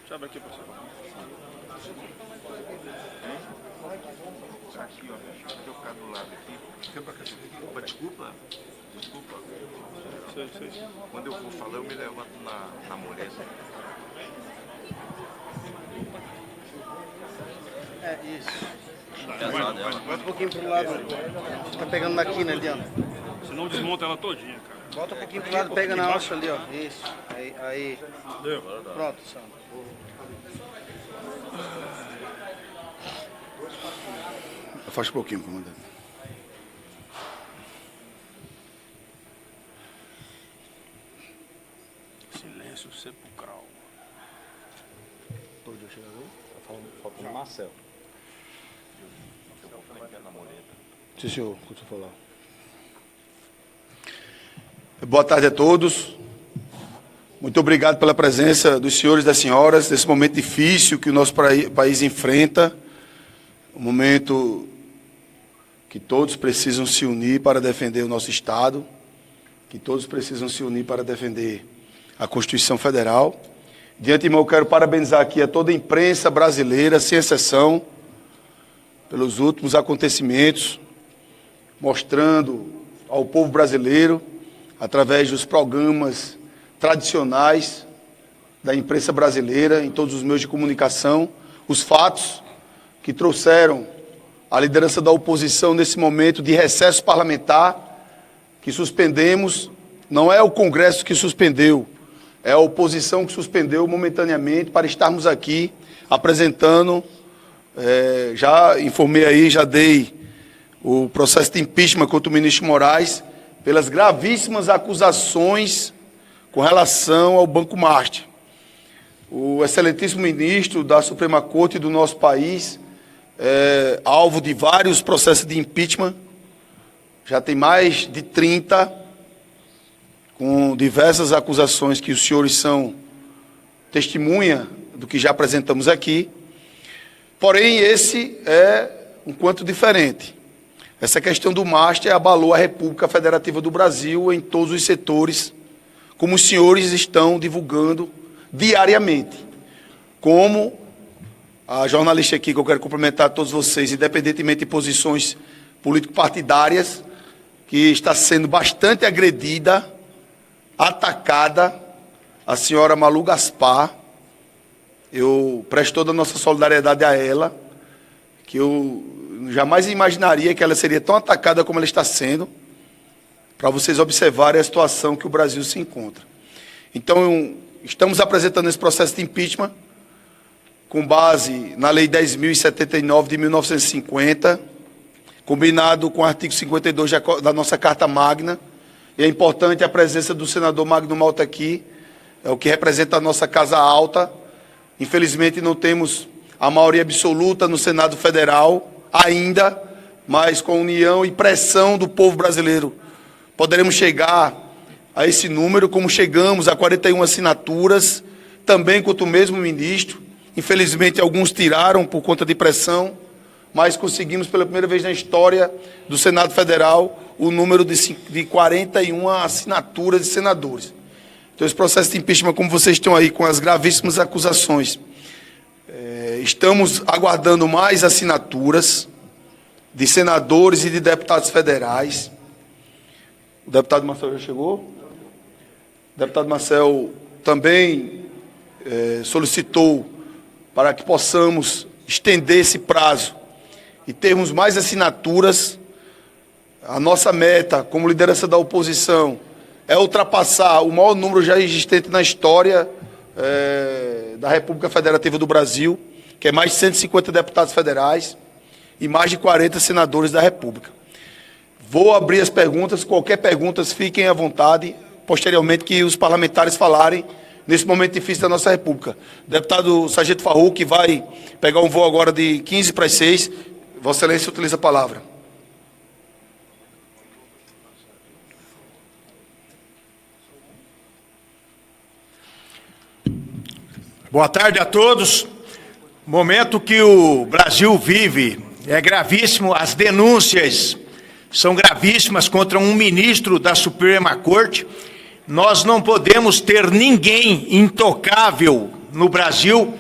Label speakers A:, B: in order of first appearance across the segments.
A: Deixa eu abrir aqui, professor.
B: Aqui, ó, deixa eu ficar do lado aqui. Opa, desculpa.
A: Sei.
B: Quando eu for falar, eu me levanto na mureta.
C: É, isso.
A: Vai
C: Um pouquinho pro lado. Tá pegando na quina ali, ó.
A: senão desmonta ela todinha, cara.
C: Bota um pouquinho pro lado, pega na alça ali, ó. Isso. Aí.
A: Deu?
C: Pronto, Sandro.
D: Afasta um pouquinho, comandante.
A: Silêncio sepulcral.
D: Todo dia chega aí?
B: Falta o Marcel.
D: Sim, senhor, o que você falar. Boa tarde a todos. Muito obrigado pela presença dos senhores e das senhoras nesse momento difícil que o nosso país enfrenta. Um momento que todos precisam se unir para defender o nosso Estado, que todos precisam se unir para defender a Constituição Federal. De antemão, eu quero parabenizar aqui a toda a imprensa brasileira, sem exceção, pelos últimos acontecimentos, mostrando ao povo brasileiro, através dos programas tradicionais da imprensa brasileira, em todos os meios de comunicação, os fatos que trouxeram a liderança da oposição nesse momento de recesso parlamentar, que suspendemos. Não é o Congresso que suspendeu, é a oposição que suspendeu momentaneamente para estarmos aqui apresentando, já informei aí, já dei o processo de impeachment contra o ministro Moraes pelas gravíssimas acusações com relação ao Banco Master. O excelentíssimo ministro da Suprema Corte do nosso país alvo de vários processos de impeachment, já tem mais de 30, com diversas acusações que os senhores são testemunha do que já apresentamos aqui. Porém, esse é um quanto diferente. Essa questão do Master abalou a República Federativa do Brasil em todos os setores, como os senhores estão divulgando diariamente. Como a jornalista aqui, que eu quero cumprimentar a todos vocês, independentemente de posições político-partidárias, que está sendo bastante agredida, atacada, a senhora Malu Gaspar. Eu presto toda a nossa solidariedade a ela, que eu jamais imaginaria que ela seria tão atacada como ela está sendo, para vocês observarem a situação que o Brasil se encontra. Então, estamos apresentando esse processo de impeachment com base na Lei 10.079 de 1950, combinado com o artigo 52 da nossa Carta Magna. E é importante a presença do senador Magno Malta aqui, é o que representa a nossa Casa Alta. Infelizmente, não temos a maioria absoluta no Senado Federal ainda, mas com a união e pressão do povo brasileiro, poderemos chegar a esse número, como chegamos a 41 assinaturas, também quanto o mesmo ministro. Infelizmente, alguns tiraram por conta de pressão, mas conseguimos pela primeira vez na história do Senado Federal o número de 41 assinaturas de senadores. Então, esse processo de impeachment, como vocês estão aí com as gravíssimas acusações, estamos aguardando mais assinaturas de senadores e de deputados federais. O deputado Marcel já chegou? O deputado Marcel também solicitou para que possamos estender esse prazo e termos mais assinaturas. A nossa meta, como liderança da oposição, é ultrapassar o maior número já existente na história da República Federativa do Brasil, que é mais de 150 deputados federais e mais de 40 senadores da República. Vou abrir as perguntas, qualquer pergunta, fiquem à vontade, posteriormente que os parlamentares falarem nesse momento difícil da nossa República. O deputado Sargento Farruque vai pegar um voo agora de 15 para as 6. Vossa Excelência utiliza a palavra.
E: Boa tarde a todos. O momento que o Brasil vive é gravíssimo, as denúncias são gravíssimas contra um ministro da Suprema Corte. Nós não podemos ter ninguém intocável no Brasil,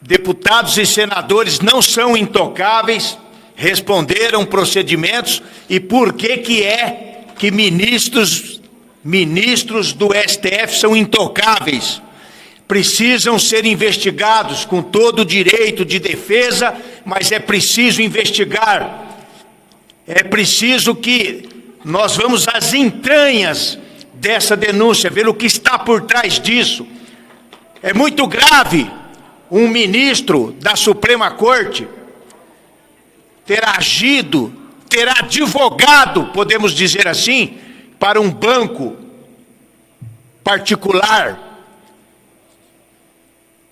E: deputados e senadores não são intocáveis, responderam procedimentos, e por que é que ministros do STF são intocáveis? Precisam ser investigados com todo o direito de defesa, mas é preciso investigar. É preciso que nós vamos às entranhas dessa denúncia, ver o que está por trás disso. É muito grave um ministro da Suprema Corte ter agido, ter advogado, podemos dizer assim, para um banco particular.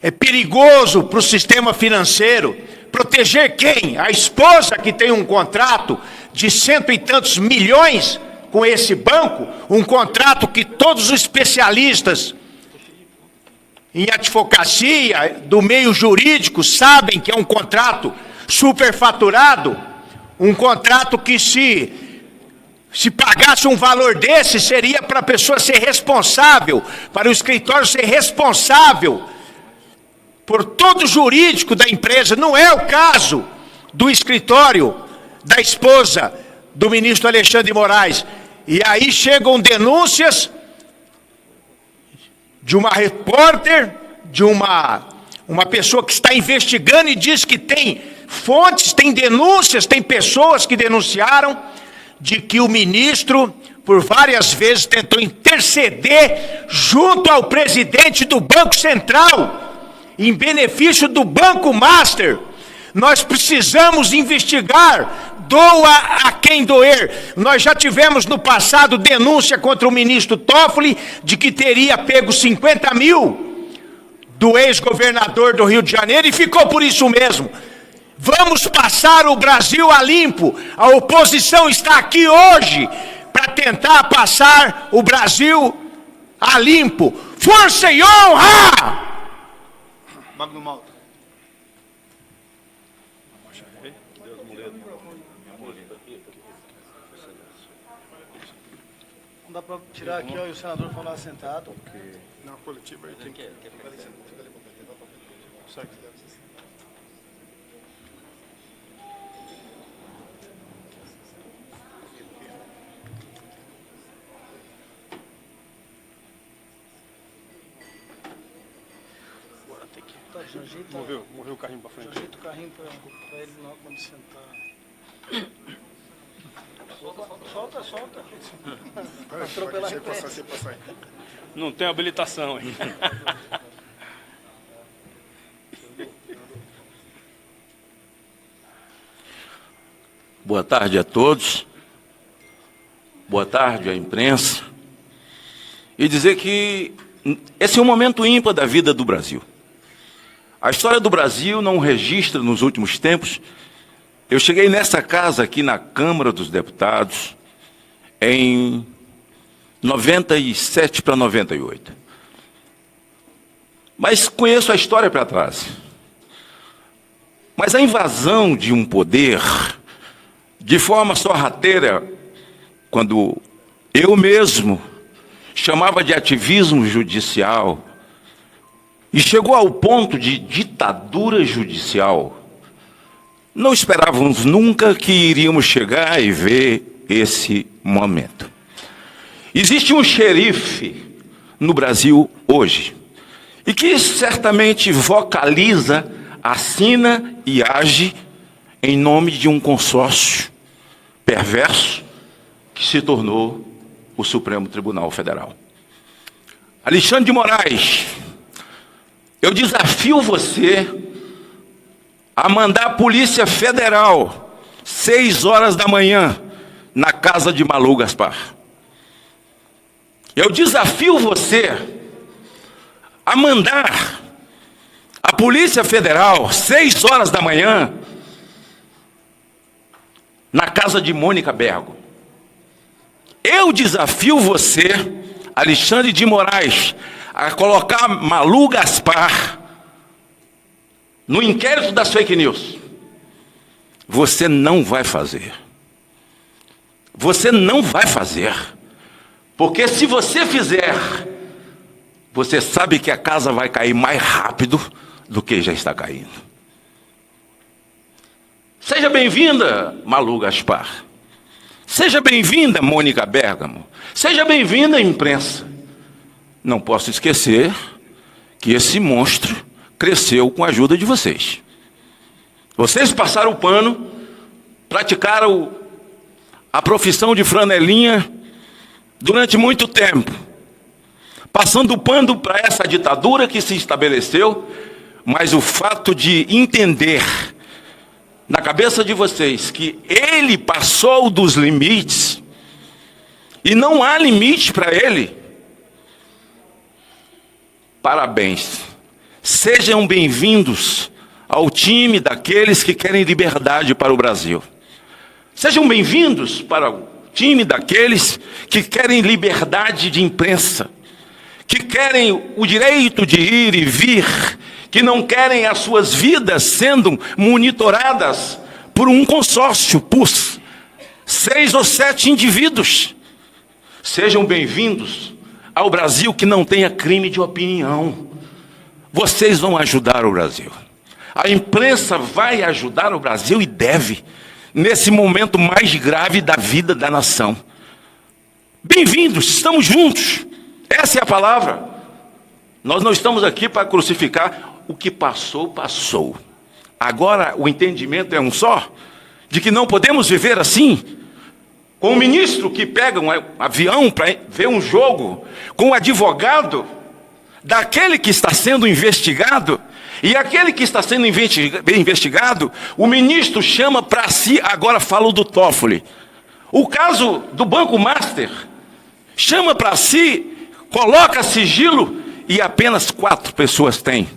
E: É perigoso para o sistema financeiro. Proteger quem? A esposa que tem um contrato de 100 e tantos milhões com esse banco, um contrato que todos os especialistas em advocacia, do meio jurídico, sabem que é um contrato superfaturado, um contrato que se pagasse um valor desse, seria para a pessoa ser responsável, para o escritório ser responsável por todo o jurídico da empresa. Não é o caso do escritório da esposa do ministro Alexandre de Moraes. E aí chegam denúncias de uma repórter, de uma pessoa que está investigando e diz que tem fontes, tem denúncias, tem pessoas que denunciaram de que o ministro, por várias vezes, tentou interceder junto ao presidente do Banco Central, em benefício do Banco Master. Nós precisamos investigar, doa a quem doer. Nós já tivemos no passado denúncia contra o ministro Toffoli de que teria pego 50 mil do ex-governador do Rio de Janeiro e ficou por isso mesmo. Vamos passar o Brasil a limpo. A oposição está aqui hoje para tentar passar o Brasil a limpo. Força e honra!
A: Magno Malta.
C: Não dá para tirar aqui, ó, e o senador falar sentado.
B: Na coletiva aí tem que...
A: Moveu o carrinho para frente.
C: Ajeita o carrinho para ele não quando sentar. Solta. Para atropelar a
B: Você passar aí.
A: Não tem habilitação, hein?
F: Boa tarde a todos. Boa tarde à imprensa. E dizer que esse é um momento ímpar da vida do Brasil. A história do Brasil não registra nos últimos tempos. Eu cheguei nessa casa aqui na Câmara dos Deputados em 97 para 98. Mas conheço a história para trás. Mas a invasão de um poder, de forma sorrateira, quando eu mesmo chamava de ativismo judicial, e chegou ao ponto de ditadura judicial, não esperávamos nunca que iríamos chegar e ver esse momento. Existe um xerife no Brasil hoje, e que certamente vocaliza, assina e age em nome de um consórcio perverso que se tornou o Supremo Tribunal Federal. Alexandre de Moraes, eu desafio você a mandar a Polícia Federal, 6 horas da manhã, na casa de Malu Gaspar. Eu desafio você a mandar a Polícia Federal, 6 horas da manhã, na casa de Mônica Bergo. Eu desafio você, Alexandre de Moraes, a colocar Malu Gaspar no inquérito das fake news. Você não vai fazer. Você não vai fazer. Porque se você fizer, você sabe que a casa vai cair mais rápido do que já está caindo. Seja bem-vinda, Malu Gaspar. Seja bem-vinda, Mônica Bergamo. Seja bem-vinda, imprensa. Não posso esquecer que esse monstro cresceu com a ajuda de vocês. Vocês passaram o pano, praticaram a profissão de franelinha durante muito tempo, passando o pano para essa ditadura que se estabeleceu, mas o fato de entender na cabeça de vocês que ele passou dos limites e não há limite para ele, parabéns. Sejam bem-vindos ao time daqueles que querem liberdade para o Brasil. Sejam bem-vindos para o time daqueles que querem liberdade de imprensa, que querem o direito de ir e vir, que não querem as suas vidas sendo monitoradas por um consórcio, por 6 ou 7 indivíduos. Sejam bem-vindos ao Brasil que não tenha crime de opinião. Vocês vão ajudar o Brasil. A imprensa vai ajudar o Brasil e deve, nesse momento mais grave da vida da nação. Bem-vindos, estamos juntos. Essa é a palavra. Nós não estamos aqui para crucificar. O que passou, passou. Agora o entendimento é um só, de que não podemos viver assim, com o ministro que pega um avião para ver um jogo, com o advogado daquele que está sendo investigado, e aquele que está sendo investigado, o ministro chama para si, agora falo do Toffoli, o caso do Banco Master, chama para si, coloca sigilo, e apenas 4 pessoas têm.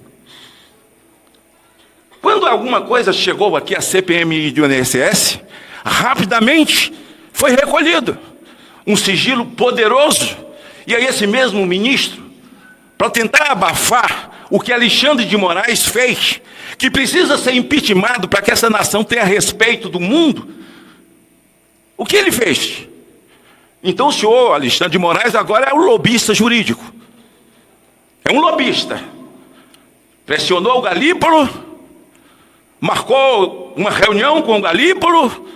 F: Quando alguma coisa chegou aqui à CPMI do INSS, rapidamente foi recolhido um sigilo poderoso. E aí esse mesmo ministro, para tentar abafar o que Alexandre de Moraes fez, que precisa ser impeachmentado para que essa nação tenha respeito do mundo, o que ele fez? Então o senhor Alexandre de Moraes agora é o lobista jurídico. É um lobista. Pressionou o Galípolo, marcou uma reunião com o Galípolo,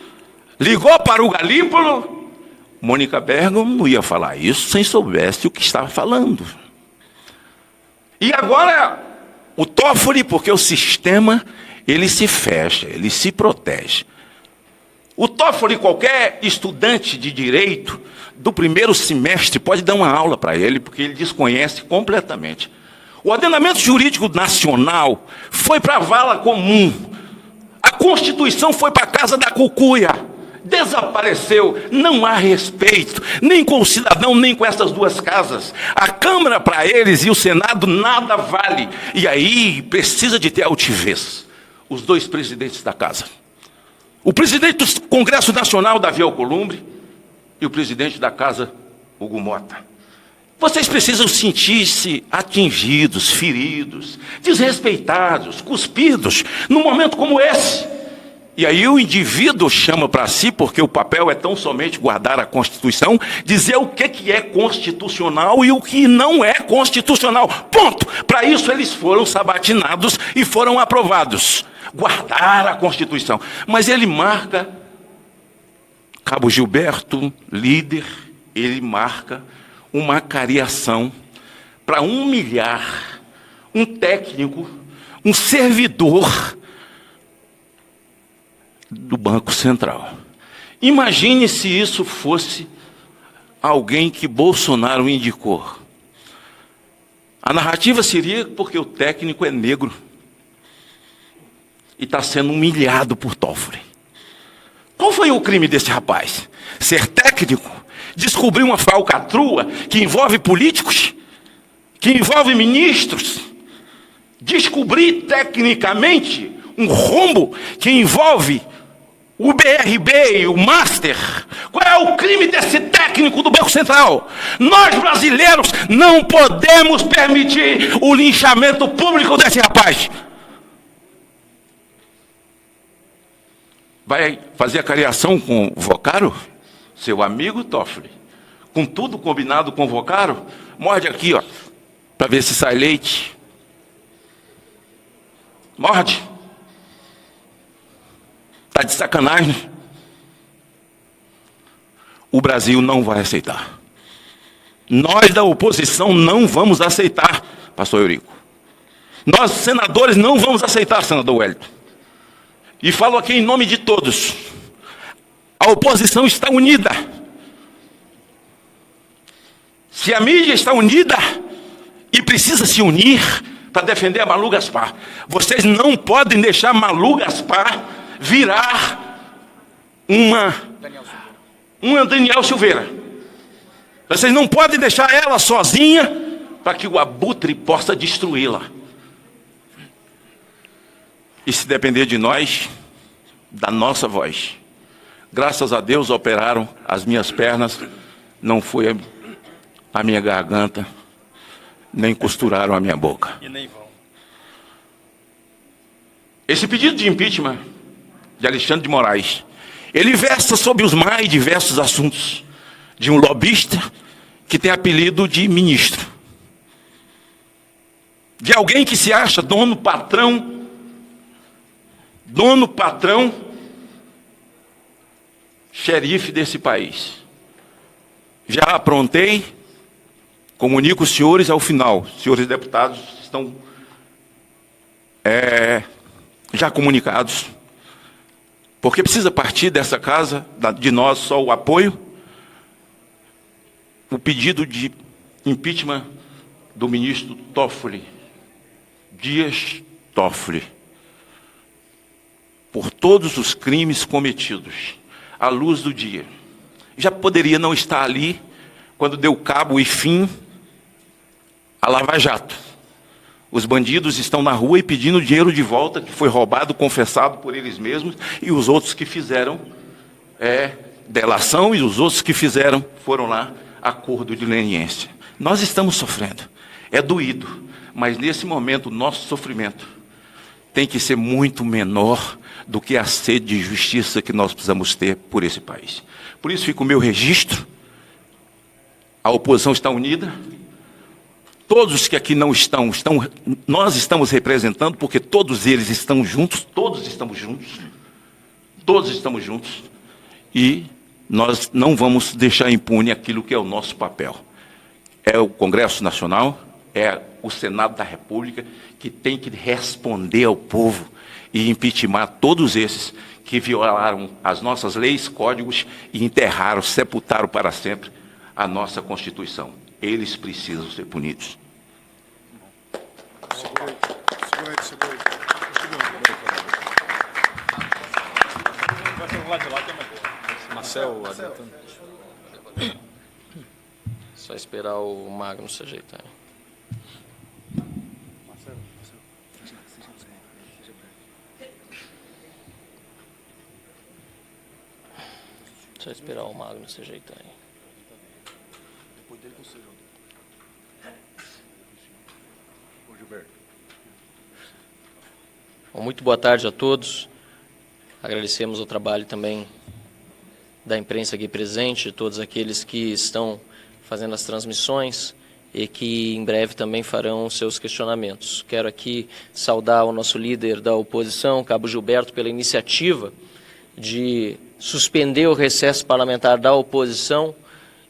F: ligou para o Galípolo. Mônica Bergamo não ia falar isso sem soubesse o que estava falando. E agora o Toffoli, porque o sistema ele se fecha, ele se protege. O Toffoli, qualquer estudante de direito do primeiro semestre pode dar uma aula para ele, porque ele desconhece completamente. O ordenamento jurídico nacional foi para a vala comum. A Constituição foi para a casa da cucuia. Desapareceu. Não há respeito, nem com o cidadão, nem com essas duas casas. A Câmara para eles e o Senado nada vale. E aí precisa de ter altivez. Os 2 presidentes da casa. O presidente do Congresso Nacional, Davi Alcolumbre, e o presidente da casa, Hugo Mota. Vocês precisam sentir-se atingidos, feridos, desrespeitados, cuspidos, num momento como esse. E aí o indivíduo chama para si, porque o papel é tão somente guardar a Constituição, dizer o que é constitucional e o que não é constitucional. Ponto. Para isso eles foram sabatinados e foram aprovados. Guardar a Constituição. Mas ele marca, Cabo Gilberto, líder, ele marca uma cariação para humilhar um técnico, um servidor do Banco Central. Imagine se isso fosse alguém que Bolsonaro indicou. A narrativa seria porque o técnico é negro e está sendo humilhado por Toffoli. Qual foi o crime desse rapaz? Ser técnico? Descobrir uma falcatrua que envolve políticos? Que envolve ministros? Descobrir tecnicamente um rombo que envolve o BRB e o Master? Qual é o crime desse técnico do Banco Central? Nós brasileiros não podemos permitir o linchamento público desse rapaz. Vai fazer a cariação com o Vocaro? Seu amigo Toffoli. Com tudo combinado com o Vocaro? Morde aqui, ó. para ver se sai leite. Morde. Está de sacanagem. O Brasil não vai aceitar. Nós da oposição não vamos aceitar, pastor Eurico. Nós, senadores, não vamos aceitar, senador Wellington. E falo aqui em nome de todos. A oposição está unida. Se a mídia está unida e precisa se unir para defender a Malu Gaspar, vocês não podem deixar Malu Gaspar virar uma Daniel Silveira. Vocês não podem deixar ela sozinha para que o abutre possa destruí-la. E se depender de nós, da nossa voz. Graças a Deus operaram as minhas pernas, não foi a minha garganta, nem costuraram a minha boca.
A: E nem vão.
F: Esse pedido de impeachment de Alexandre de Moraes, ele versa sobre os mais diversos assuntos de um lobista que tem apelido de ministro. De alguém que se acha dono patrão, xerife desse país. Já aprontei, comunico os senhores ao final. Os senhores deputados estão já comunicados. Porque precisa partir dessa casa, de nós, só o apoio, o pedido de impeachment do ministro Toffoli, Dias Toffoli, por todos os crimes cometidos, à luz do dia. Já poderia não estar ali quando deu cabo e fim à Lava Jato. Os bandidos estão na rua e pedindo dinheiro de volta, que foi roubado, confessado por eles mesmos, e os outros que fizeram delação, e os outros que fizeram foram lá, acordo de leniência. Nós estamos sofrendo, é doído, mas nesse momento o nosso sofrimento tem que ser muito menor do que a sede de justiça que nós precisamos ter por esse país. Por isso fica o meu registro, a oposição está unida, todos que aqui não estão, nós estamos representando, porque todos eles estão juntos, todos estamos juntos, e nós não vamos deixar impune aquilo que é o nosso papel. É o Congresso Nacional, é o Senado da República, que tem que responder ao povo e impeachment todos esses que violaram as nossas leis, códigos e enterraram, sepultaram para sempre a nossa Constituição. Eles precisam ser punidos.
A: Marcel,
G: Só esperar o Magno se ajeitar. Só esperar o Magno se ajeitar aí.
B: Depois dele com o seu. Ô, Gilberto.
G: Bom, muito boa tarde a todos. Agradecemos o trabalho também da imprensa aqui presente, de todos aqueles que estão fazendo as transmissões e que em breve também farão seus questionamentos. Quero aqui saudar o nosso líder da oposição, Cabo Gilberto, pela iniciativa de suspender o recesso parlamentar da oposição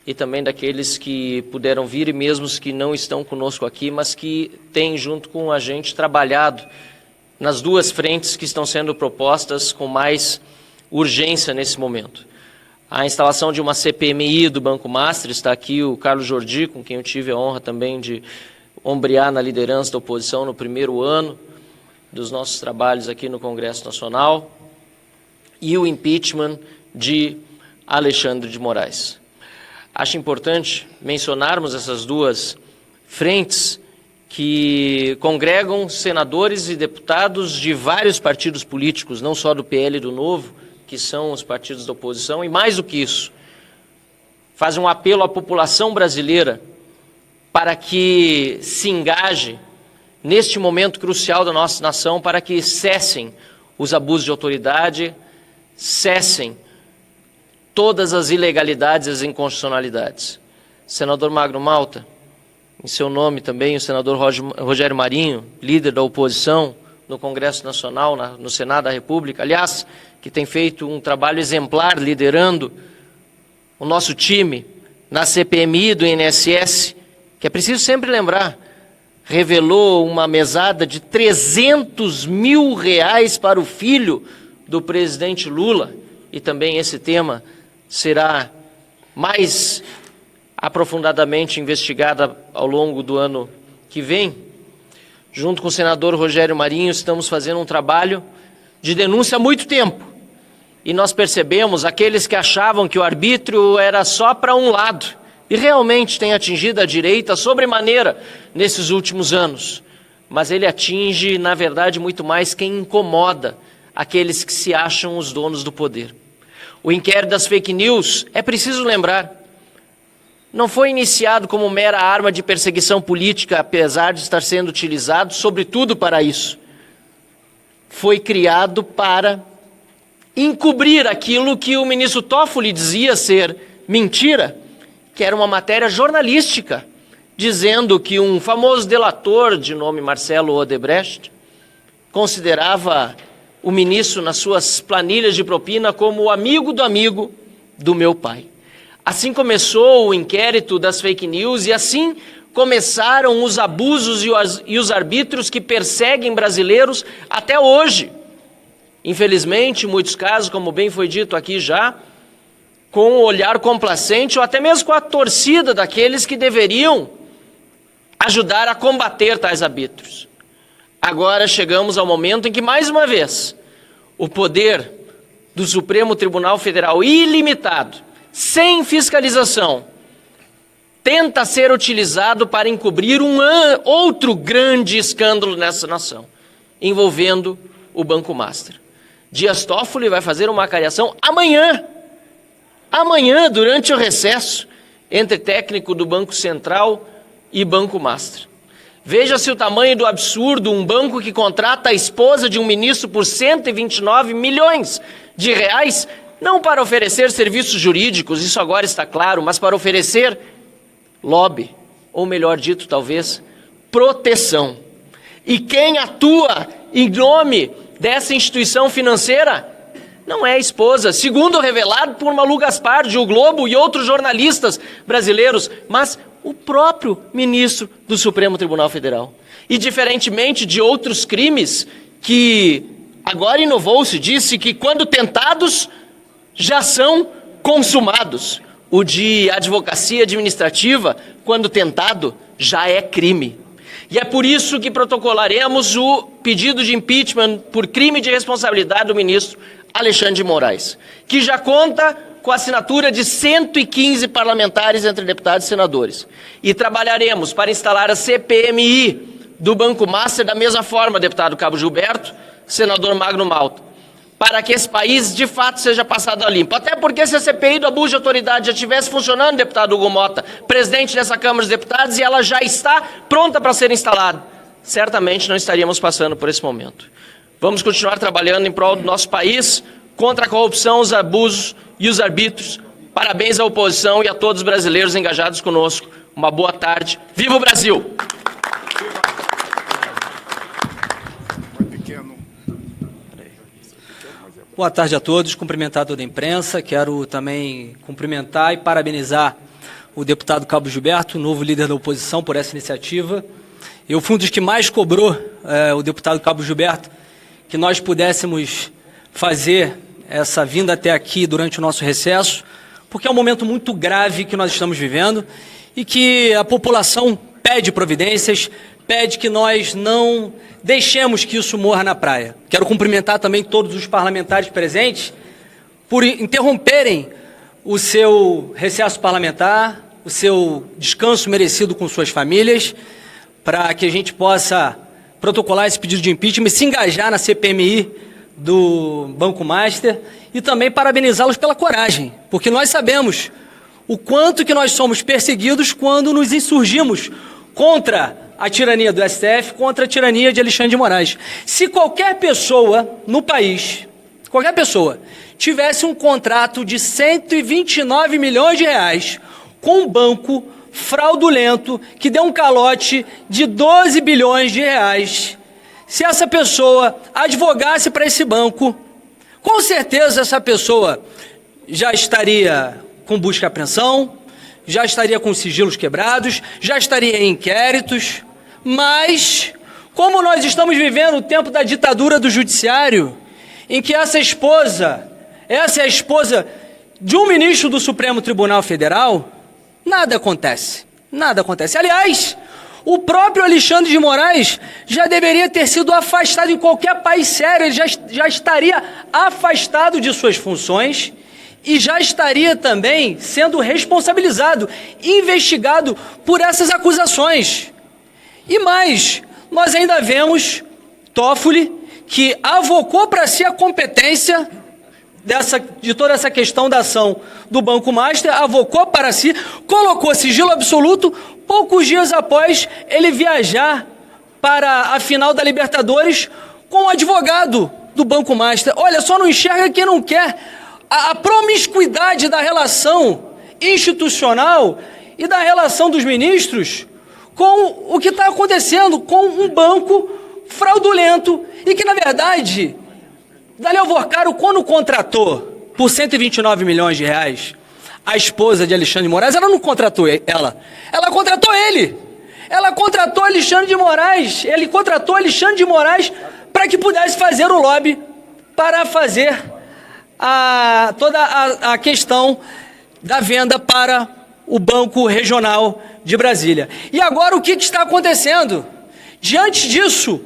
G: e também daqueles que puderam vir e mesmo os que não estão conosco aqui, mas que têm junto com a gente trabalhado nas duas frentes que estão sendo propostas com mais urgência nesse momento. A instalação de uma CPMI do Banco Master, está aqui o Carlos Jordi, com quem eu tive a honra também de ombrear na liderança da oposição no primeiro ano dos nossos trabalhos aqui no Congresso Nacional, e o impeachment de Alexandre de Moraes. Acho importante mencionarmos essas duas frentes que congregam senadores e deputados de vários partidos políticos, não só do PL e do Novo, que são os partidos da oposição, e mais do que isso, faz um apelo à população brasileira para que se engaje neste momento crucial da nossa nação, para que cessem os abusos de autoridade, cessem todas as ilegalidades e as inconstitucionalidades. Senador Magno Malta, em seu nome também, o senador Rogério Marinho, líder da oposição no Congresso Nacional, no Senado da República, aliás, que tem feito um trabalho exemplar liderando o nosso time na CPMI do INSS, que é preciso sempre lembrar, revelou uma mesada de R$300 mil para o filho do presidente Lula, e também esse tema será mais aprofundadamente investigado ao longo do ano que vem. Junto com o senador Rogério Marinho, estamos fazendo um trabalho de denúncia há muito tempo. E nós percebemos aqueles que achavam que o arbítrio era só para um lado, e realmente tem atingido a direita sobremaneira nesses últimos anos. Mas ele atinge, na verdade, muito mais quem incomoda aqueles que se acham os donos do poder. O inquérito das fake news, é preciso lembrar, não foi iniciado como mera arma de perseguição política, apesar de estar sendo utilizado, sobretudo para isso. Foi criado para encobrir aquilo que o ministro Toffoli dizia ser mentira, que era uma matéria jornalística, dizendo que um famoso delator de nome Marcelo Odebrecht considerava o ministro, nas suas planilhas de propina, como o amigo do meu pai. Assim começou o inquérito das fake news e assim começaram os abusos e os arbítrios que perseguem brasileiros até hoje. Infelizmente, em muitos casos, como bem foi dito aqui já, com o olhar complacente ou até mesmo com a torcida daqueles que deveriam ajudar a combater tais arbítrios. Agora chegamos ao momento em que, mais uma vez, o poder do Supremo Tribunal Federal, ilimitado, sem fiscalização, tenta ser utilizado para encobrir outro grande escândalo nessa nação, envolvendo o Banco Master. Dias Toffoli vai fazer uma acariação amanhã, durante o recesso, entre técnico do Banco Central e Banco Master. Veja-se o tamanho do absurdo, um banco que contrata a esposa de um ministro por 129 milhões de reais, não para oferecer serviços jurídicos, isso agora está claro, mas para oferecer lobby, ou melhor dito, talvez, proteção. E quem atua em nome dessa instituição financeira não é a esposa, segundo revelado por Malu Gaspar, de O Globo e outros jornalistas brasileiros, mas o próprio ministro do Supremo Tribunal Federal. E diferentemente de outros crimes que agora inovou-se, disse que quando tentados já são consumados. O de advocacia administrativa, quando tentado, já é crime. E é por isso que protocolaremos o pedido de impeachment por crime de responsabilidade do ministro Alexandre de Moraes, que já conta com a assinatura de 115 parlamentares entre deputados e senadores. E trabalharemos para instalar a CPMI do Banco Master da mesma forma, deputado Cabo Gilberto, senador Magno Malta, para que esse país, de fato, seja passado a limpo. Até porque se a CPI do abuso de autoridade já estivesse funcionando, deputado Hugo Mota, presidente dessa Câmara dos Deputados, e ela já está pronta para ser instalada, certamente não estaríamos passando por esse momento. Vamos continuar trabalhando em prol do nosso país, contra a corrupção, os abusos e os arbítrios. Parabéns à oposição e a todos os brasileiros engajados conosco. Uma boa tarde. Viva o Brasil!
H: Boa tarde a todos, cumprimentar toda a imprensa, quero também cumprimentar e parabenizar o deputado Cabo Gilberto, novo líder da oposição, por essa iniciativa. Eu fui um dos que mais cobrou, o deputado Cabo Gilberto, que nós pudéssemos fazer essa vinda até aqui durante o nosso recesso, porque é um momento muito grave que nós estamos vivendo e que a população pede providências, pede que nós não deixemos que isso morra na praia. Quero cumprimentar também todos os parlamentares presentes por interromperem o seu recesso parlamentar, o seu descanso merecido com suas famílias, para que a gente possa protocolar esse pedido de impeachment e se engajar na CPMI do Banco Master e também parabenizá-los pela coragem, porque nós sabemos o quanto que nós somos perseguidos quando nos insurgimos contra a tirania do STF, contra a tirania de Alexandre de Moraes. Se qualquer pessoa no país, qualquer pessoa, tivesse um contrato de 129 milhões de reais com um banco fraudulento que deu um calote de 12 bilhões de reais, se essa pessoa advogasse para esse banco, com certeza essa pessoa já estaria com busca e apreensão, já estaria com sigilos quebrados, já estaria em inquéritos, mas como nós estamos vivendo o tempo da ditadura do judiciário, em que essa é a esposa de um ministro do Supremo Tribunal Federal, nada acontece, nada acontece. Aliás, o próprio Alexandre de Moraes já deveria ter sido afastado em qualquer país sério, ele já estaria afastado de suas funções e já estaria também sendo responsabilizado, investigado por essas acusações. E mais, nós ainda vemos Toffoli, que avocou para si a competência de toda essa questão da ação do Banco Master, avocou para si, colocou sigilo absoluto, poucos dias após ele viajar para a final da Libertadores com o advogado do Banco Master. Olha, só não enxerga quem não quer a promiscuidade da relação institucional e da relação dos ministros com o que está acontecendo com um banco fraudulento e que, na verdade, Daniel Vorcaro, quando contratou por 129 milhões de reais a esposa de Alexandre de Moraes, ela não contratou ela contratou ele. Ela contratou Alexandre de Moraes, ele contratou Alexandre de Moraes para que pudesse fazer o lobby para fazer toda a questão da venda para o Banco Regional de Brasília. E agora o que está acontecendo? Diante disso,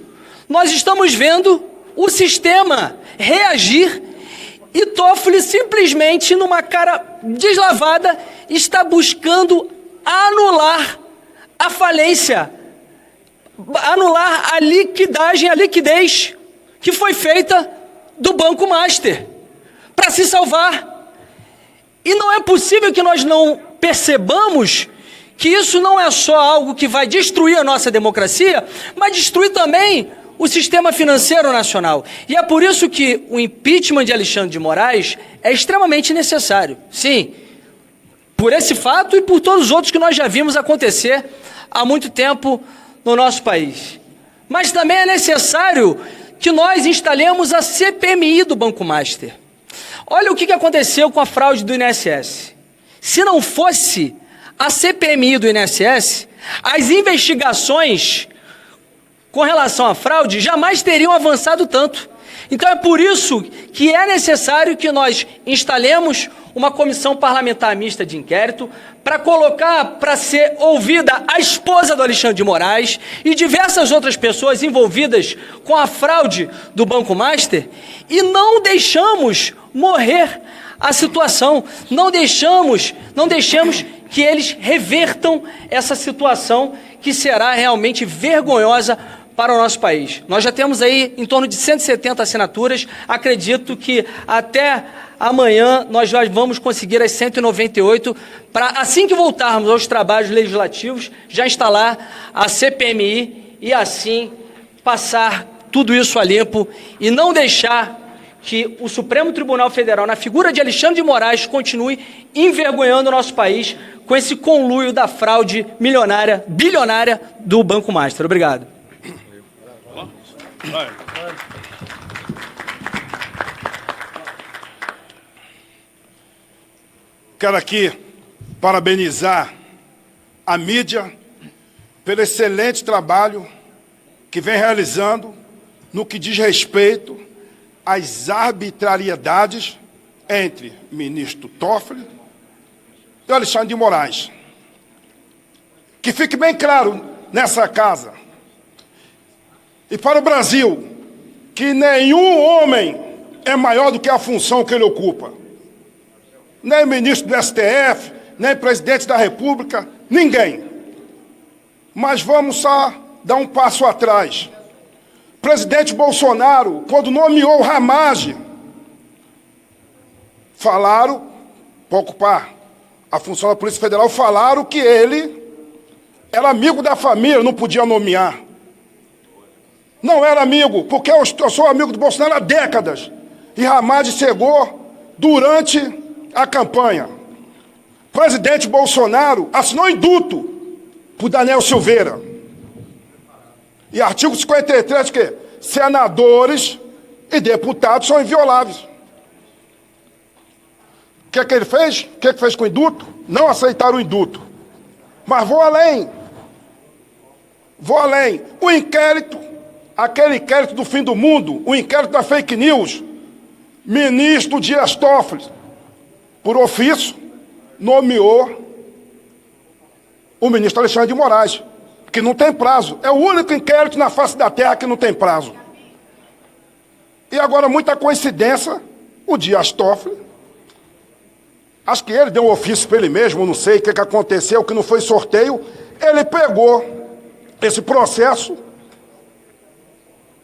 H: nós estamos vendo o sistema reagir e Toffoli simplesmente, numa cara deslavada, está buscando anular a falência, anular a liquidez que foi feita do Banco Master para se salvar. E não é possível que nós não percebamos que isso não é só algo que vai destruir a nossa democracia, mas destruir também o sistema financeiro nacional. E é por isso que o impeachment de Alexandre de Moraes é extremamente necessário. Sim, por esse fato e por todos os outros que nós já vimos acontecer há muito tempo no nosso país. Mas também é necessário que nós instalemos a CPMI do Banco Master. Olha o que aconteceu com a fraude do INSS. Se não fosse a CPMI do INSS, as investigações com relação à fraude jamais teriam avançado tanto. Então é por isso que é necessário que nós instalemos uma comissão parlamentar mista de inquérito para colocar para ser ouvida a esposa do Alexandre de Moraes e diversas outras pessoas envolvidas com a fraude do Banco Master, e não deixamos morrer a situação, não deixemos que eles revertam essa situação que será realmente vergonhosa para o nosso país. Nós já temos aí em torno de 170 assinaturas, acredito que até amanhã nós já vamos conseguir as 198, para assim que voltarmos aos trabalhos legislativos, já instalar a CPMI e assim passar tudo isso a limpo e não deixar que o Supremo Tribunal Federal, na figura de Alexandre de Moraes, continue envergonhando o nosso país com esse conluio da fraude milionária, bilionária do Banco Master. Obrigado.
I: Quero aqui parabenizar a mídia pelo excelente trabalho que vem realizando no que diz respeito às arbitrariedades entre o ministro Toffoli e o Alexandre de Moraes. Que fique bem claro nessa casa e para o Brasil que nenhum homem é maior do que a função que ele ocupa. Nem ministro do STF, nem presidente da República, ninguém. Mas vamos só dar um passo atrás. Presidente Bolsonaro, quando nomeou o Ramage, falaram, para ocupar a função da Polícia Federal, falaram que ele era amigo da família, não podia nomear. Não era amigo, porque eu sou amigo do Bolsonaro há décadas. E Ramage chegou durante a campanha. presidente Bolsonaro assinou indulto por Daniel Silveira. E artigo 53 que senadores e deputados são invioláveis. O que é que ele fez? O que é que fez com o indulto? Não aceitaram o indulto. Mas vou além. Vou além. O inquérito, aquele inquérito do fim do mundo, o inquérito da fake news, ministro Dias Toffoli, por ofício, nomeou o ministro Alexandre de Moraes, que não tem prazo. É o único inquérito na face da terra que não tem prazo. E agora, muita coincidência, o Dias Toffoli, acho que ele deu um ofício para ele mesmo, não sei o que aconteceu, que não foi sorteio, ele pegou esse processo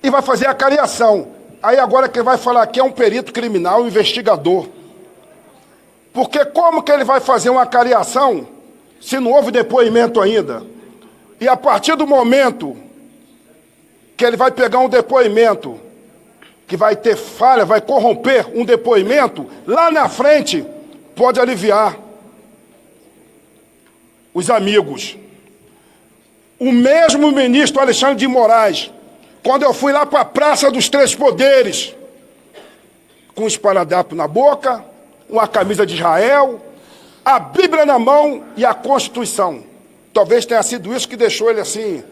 I: e vai fazer a cariação. Aí agora quem vai falar aqui é um perito criminal, um investigador. Porque como que ele vai fazer uma cariação se não houve depoimento ainda? E a partir do momento que ele vai pegar um depoimento que vai ter falha, vai corromper um depoimento, lá na frente pode aliviar os amigos. O mesmo ministro Alexandre de Moraes, quando eu fui lá para a Praça dos Três Poderes, com um esparadrapo na boca, uma camisa de Israel, a Bíblia na mão e a Constituição. Talvez tenha sido isso que deixou ele assim,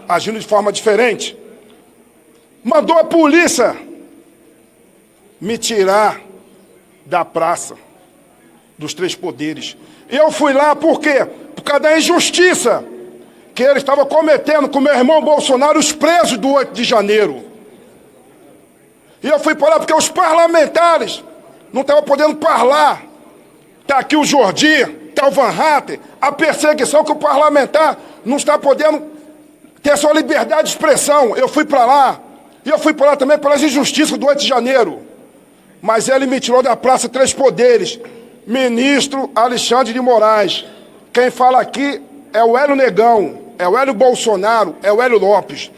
I: agindo de forma diferente. Mandou a polícia me tirar da Praça dos Três Poderes. E eu fui lá por quê? Por causa da injustiça que ele estava cometendo com meu irmão Bolsonaro, os presos do 8 de janeiro. E eu fui para lá porque os parlamentares não estavam podendo falar. Está aqui o Jordi, está o Van Hatten, a perseguição que o parlamentar não está podendo ter sua liberdade de expressão. Eu fui para lá. E eu fui para lá também pelas injustiças do 8 de janeiro. Mas ele me tirou da Praça Três Poderes. Ministro Alexandre de Moraes. Quem fala aqui é o Hélio Negão, é o Hélio Bolsonaro, é o Hélio Lopes.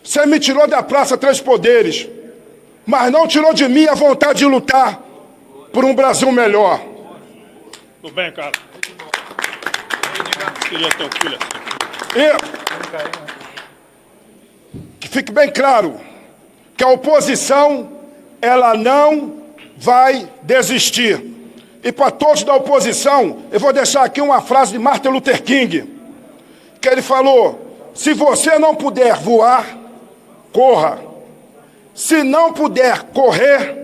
I: Você me tirou da Praça Três Poderes, mas não tirou de mim a vontade de lutar por um Brasil melhor.
A: Tudo bem, cara. Queria ter um filho assim.
I: Que fique bem claro que a oposição, ela não vai desistir. E para todos da oposição, eu vou deixar aqui uma frase de Martin Luther King, que ele falou: se você não puder voar, corra. Se não puder correr,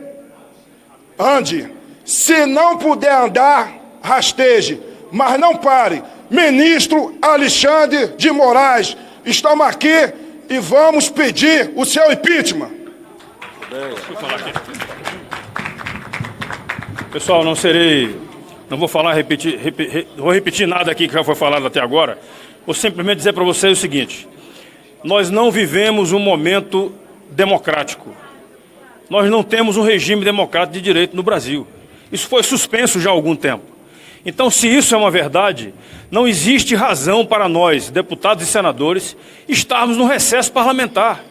I: ande. Se não puder andar, rasteje. Mas não pare. Ministro Alexandre de Moraes, estamos aqui e vamos pedir o seu impeachment.
A: Pessoal, não vou falar, vou repetir nada aqui que já foi falado até agora. Vou simplesmente dizer para vocês o seguinte: nós não vivemos um momento democrático. Nós não temos um regime democrático de direito no Brasil. Isso foi suspenso já há algum tempo. Então, se isso é uma verdade, não existe razão para nós, deputados e senadores, estarmos no recesso parlamentar.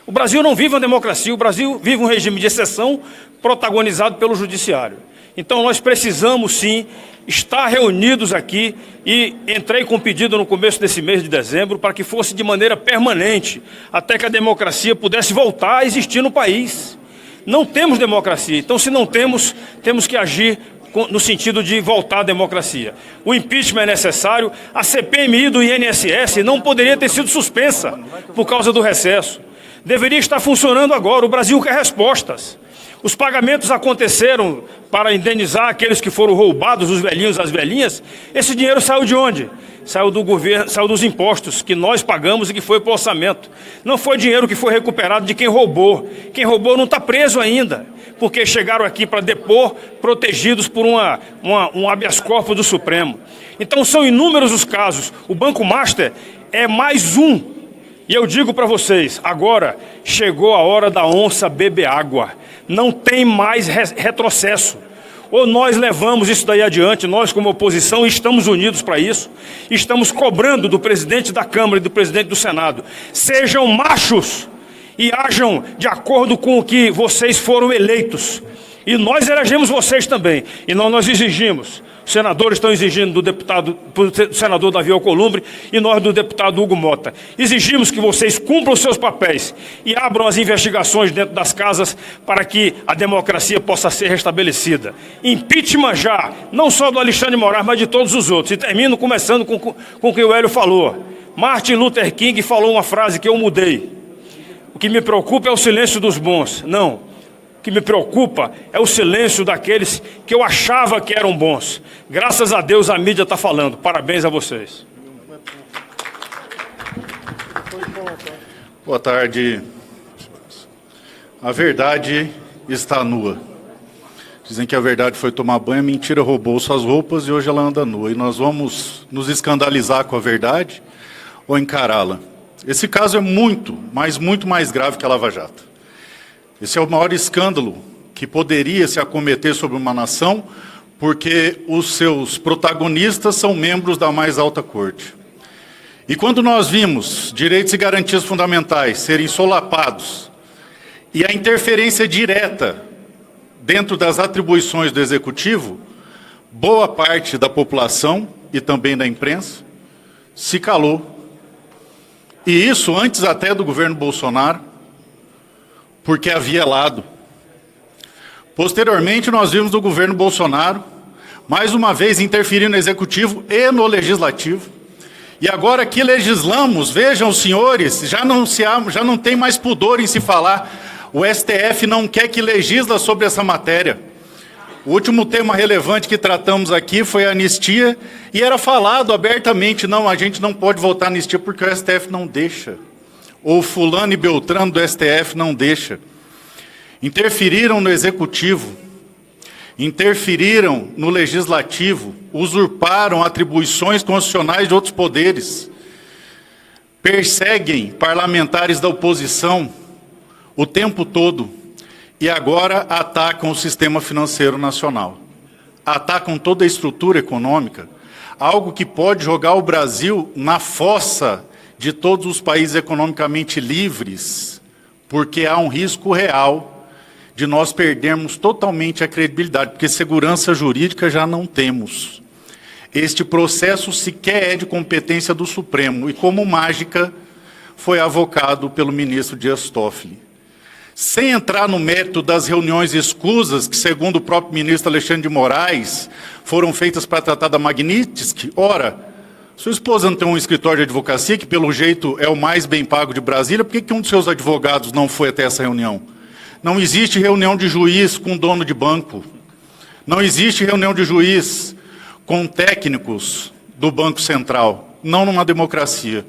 A: O Brasil não vive uma democracia, o Brasil vive um regime de exceção protagonizado pelo judiciário. Então nós precisamos sim estar reunidos aqui, e entrei com pedido no começo desse mês de dezembro para que fosse de maneira permanente, até que a democracia pudesse voltar a existir no país. Não temos democracia, então se não temos, temos que agir no sentido de voltar à democracia. O impeachment é necessário, a CPMI do INSS não poderia ter sido suspensa por causa do recesso. Deveria estar funcionando agora, o Brasil quer respostas. Os pagamentos aconteceram para indenizar aqueles que foram roubados, os velhinhos, as velhinhas. Esse dinheiro saiu de onde? Saiu do governo, saiu dos impostos que nós pagamos e que foi para o orçamento. Não foi dinheiro que foi recuperado de quem roubou. Quem roubou não está preso ainda, porque chegaram aqui para depor, protegidos por um habeas corpus do Supremo. Então são inúmeros os casos. O Banco Master é mais um. E eu digo para vocês, agora chegou a hora da onça beber água. Não tem mais retrocesso. Ou nós levamos isso daí adiante, nós como oposição estamos unidos para isso, estamos cobrando do presidente da Câmara e do presidente do Senado: sejam machos e ajam de acordo com o que vocês foram eleitos. E nós elegemos vocês também. E nós exigimos, os senadores estão exigindo do senador Davi Alcolumbre e nós do deputado Hugo Mota. Exigimos que vocês cumpram os seus papéis e abram as investigações dentro das casas para que a democracia possa ser restabelecida. Impeachment já, não só do Alexandre de Moraes, mas de todos os outros. E termino começando com o que o Hélio falou. Martin Luther King falou uma frase que eu mudei. O que me preocupa é o silêncio dos bons. Não. O que me preocupa é o silêncio daqueles que eu achava que eram bons. Graças a Deus a mídia está falando. Parabéns a vocês.
J: Boa tarde. A verdade está nua. Dizem que a verdade foi tomar banho, a mentira roubou suas roupas e hoje ela anda nua. E nós vamos nos escandalizar com a verdade ou encará-la. Esse caso é muito, mas muito mais grave que a Lava Jato. Esse é o maior escândalo que poderia se acometer sobre uma nação, porque os seus protagonistas são membros da mais alta corte. E quando nós vimos direitos e garantias fundamentais serem solapados e a interferência direta dentro das atribuições do Executivo, boa parte da população e também da imprensa se calou. E isso antes até do governo Bolsonaro, porque havia lado. Posteriormente, nós vimos do governo Bolsonaro, mais uma vez interferindo no Executivo e no Legislativo. E agora que legislamos, vejam os senhores, já não tem mais pudor em se falar. O STF não quer que legisla sobre essa matéria. O último tema relevante que tratamos aqui foi a anistia, e era falado abertamente, não, a gente não pode votar anistia porque o STF não deixa. Ou fulano e beltrano do STF não deixa. Interferiram no Executivo, interferiram no Legislativo, usurparam atribuições constitucionais de outros poderes, perseguem parlamentares da oposição o tempo todo e agora atacam o sistema financeiro nacional. Atacam toda a estrutura econômica, algo que pode jogar o Brasil na fossa de todos os países economicamente livres, porque há um risco real de nós perdermos totalmente a credibilidade, porque segurança jurídica já não temos. Este processo sequer é de competência do Supremo, e como mágica foi avocado pelo ministro Dias Toffoli. Sem entrar no mérito das reuniões escusas, que segundo o próprio ministro Alexandre de Moraes, foram feitas para tratar da Magnitsky, ora, sua esposa não tem um escritório de advocacia, que pelo jeito é o mais bem pago de Brasília, por que um dos seus advogados não foi até essa reunião? Não existe reunião de juiz com dono de banco. Não existe reunião de juiz com técnicos do Banco Central. Não numa democracia.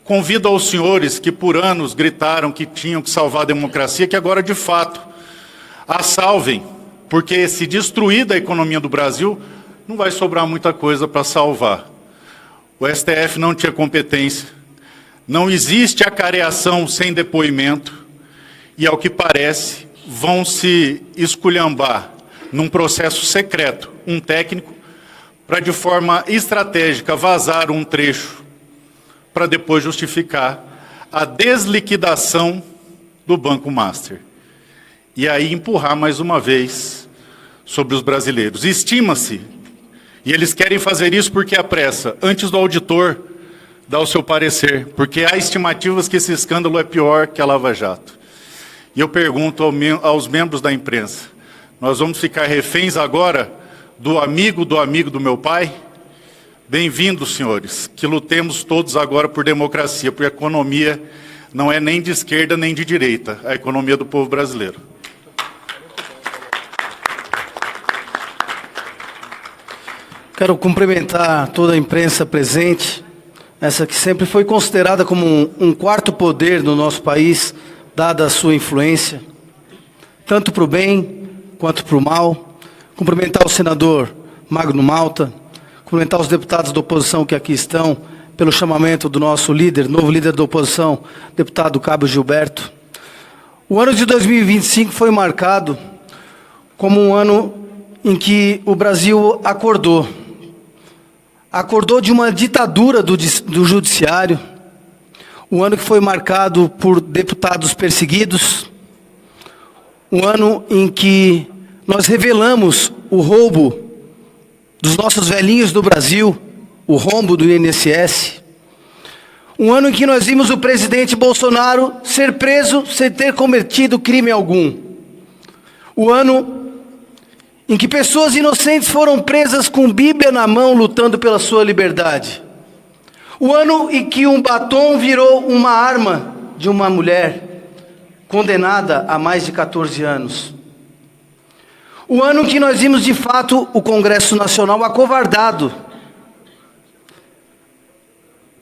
J: Convido aos senhores que por anos gritaram que tinham que salvar a democracia, que agora de fato a salvem, porque se destruir da economia do Brasil, não vai sobrar muita coisa para salvar. O STF não tinha competência, não existe acareação sem depoimento, e ao que parece, vão se esculhambar num processo secreto, um técnico, para de forma estratégica vazar um trecho, para depois justificar a desliquidação do Banco Master. E aí empurrar mais uma vez sobre os brasileiros. Estima-se, e eles querem fazer isso porque há pressa, antes do auditor dar o seu parecer, porque há estimativas que esse escândalo é pior que a Lava Jato. E eu pergunto aos membros da imprensa, nós vamos ficar reféns agora do amigo do meu pai? Bem-vindos, senhores, que lutemos todos agora por democracia, porque a economia não é nem de esquerda nem de direita, a economia do povo brasileiro.
C: Quero cumprimentar toda a imprensa presente, essa que sempre foi considerada como um quarto poder no nosso país, dada a sua influência, tanto para o bem quanto para o mal. Cumprimentar o senador Magno Malta, cumprimentar os deputados da oposição que aqui estão, pelo chamamento do nosso líder, novo líder da oposição, deputado Cabo Gilberto. O ano de 2025 foi marcado como um ano em que o Brasil acordou de uma ditadura do judiciário, um ano que foi marcado por deputados perseguidos, um ano em que nós revelamos o roubo dos nossos velhinhos do Brasil, o rombo do INSS. Um ano em que nós vimos o presidente Bolsonaro ser preso sem ter cometido crime algum. O ano em que pessoas inocentes foram presas com Bíblia na mão, lutando pela sua liberdade. O ano em que um batom virou uma arma de uma mulher condenada a mais de 14 anos. O ano em que nós vimos de fato o Congresso Nacional acovardado.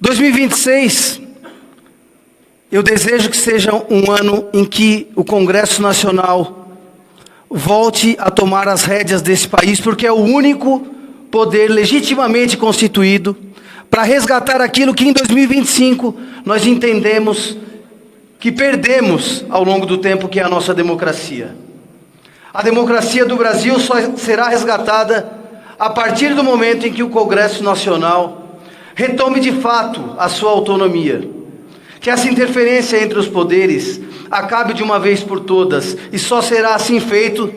C: 2026, eu desejo que seja um ano em que o Congresso Nacional volte a tomar as rédeas desse país, porque é o único poder legitimamente constituído para resgatar aquilo que em 2025 nós entendemos que perdemos ao longo do tempo, que é a nossa democracia. A democracia do Brasil só será resgatada a partir do momento em que o Congresso Nacional retome de fato a sua autonomia. Que essa interferência entre os poderes acabe de uma vez por todas, e só será assim feito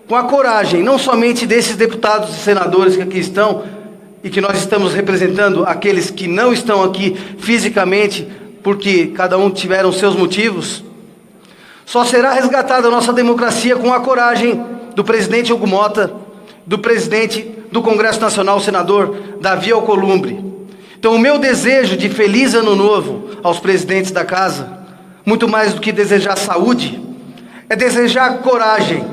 C: com a coragem, não somente desses deputados e senadores que aqui estão, e que nós estamos representando aqueles que não estão aqui fisicamente, porque cada um tiveram seus motivos. Só será resgatada a nossa democracia com a coragem do presidente Hugo Mota, do presidente do Congresso Nacional, o senador Davi Alcolumbre. Então, o meu desejo de feliz ano novo aos presidentes da casa, muito mais do que desejar saúde, é desejar coragem.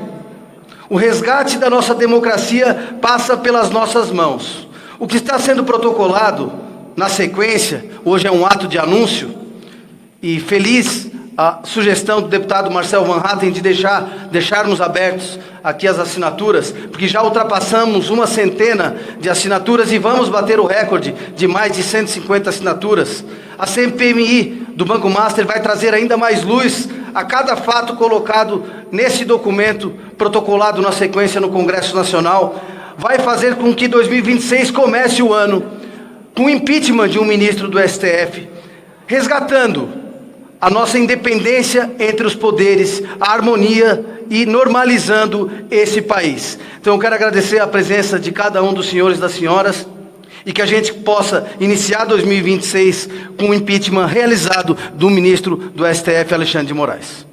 C: O resgate da nossa democracia passa pelas nossas mãos. O que está sendo protocolado na sequência, hoje é um ato de anúncio, e feliz a sugestão do deputado Marcel Van Hatten de deixarmos abertos aqui as assinaturas, porque já ultrapassamos 100 de assinaturas e vamos bater o recorde de mais de 150 assinaturas. A CPMI do Banco Master vai trazer ainda mais luz a cada fato colocado nesse documento protocolado na sequência no Congresso Nacional. Vai fazer com que 2026 comece o ano com o impeachment de um ministro do STF, resgatando a nossa independência entre os poderes, a harmonia e normalizando esse país. Então eu quero agradecer a presença de cada um dos senhores e das senhoras e que a gente possa iniciar 2026 com o impeachment realizado do ministro do STF, Alexandre de Moraes.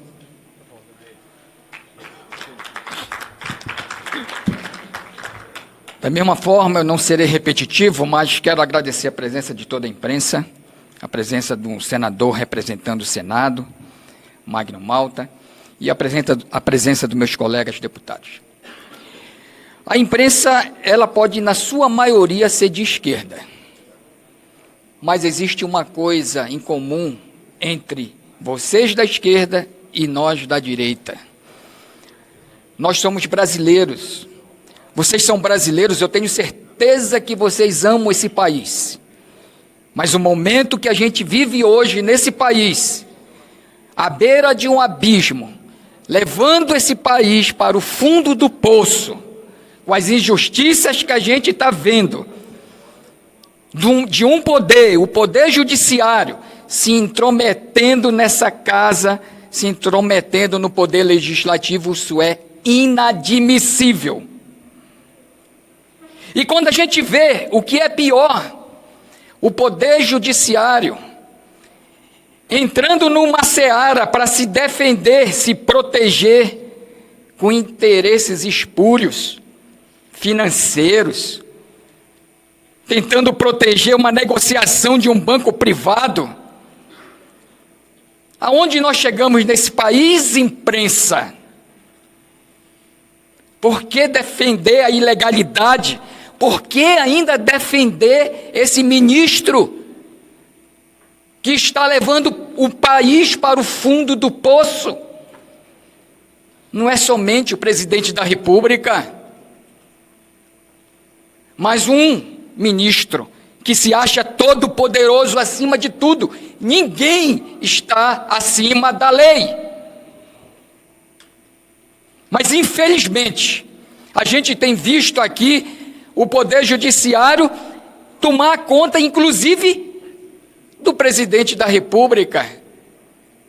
K: Da mesma forma, eu não serei repetitivo, mas quero agradecer a presença de toda a imprensa, a presença do senador representando o Senado, Magno Malta, e a presença dos meus colegas deputados. A imprensa, ela pode, na sua maioria, ser de esquerda, mas existe uma coisa em comum entre vocês da esquerda e nós da direita. Nós somos brasileiros. Vocês são brasileiros, eu tenho certeza que vocês amam esse país. Mas o momento que a gente vive hoje nesse país, à beira de um abismo, levando esse país para o fundo do poço, com as injustiças que a gente está vendo, de um poder, o poder judiciário, se intrometendo nessa casa, se intrometendo no poder legislativo, isso é inadmissível. E quando a gente vê o que é pior, o Poder Judiciário entrando numa seara para se defender, se proteger com interesses espúrios, financeiros, tentando proteger uma negociação de um banco privado. Aonde nós chegamos nesse país, imprensa? Por que defender a ilegalidade? Por que ainda defender esse ministro que está levando o país para o fundo do poço? Não é somente o presidente da República, mas um ministro que se acha todo poderoso acima de tudo. Ninguém está acima da lei. Mas, infelizmente, a gente tem visto aqui o Poder Judiciário tomar conta, inclusive, do presidente da República,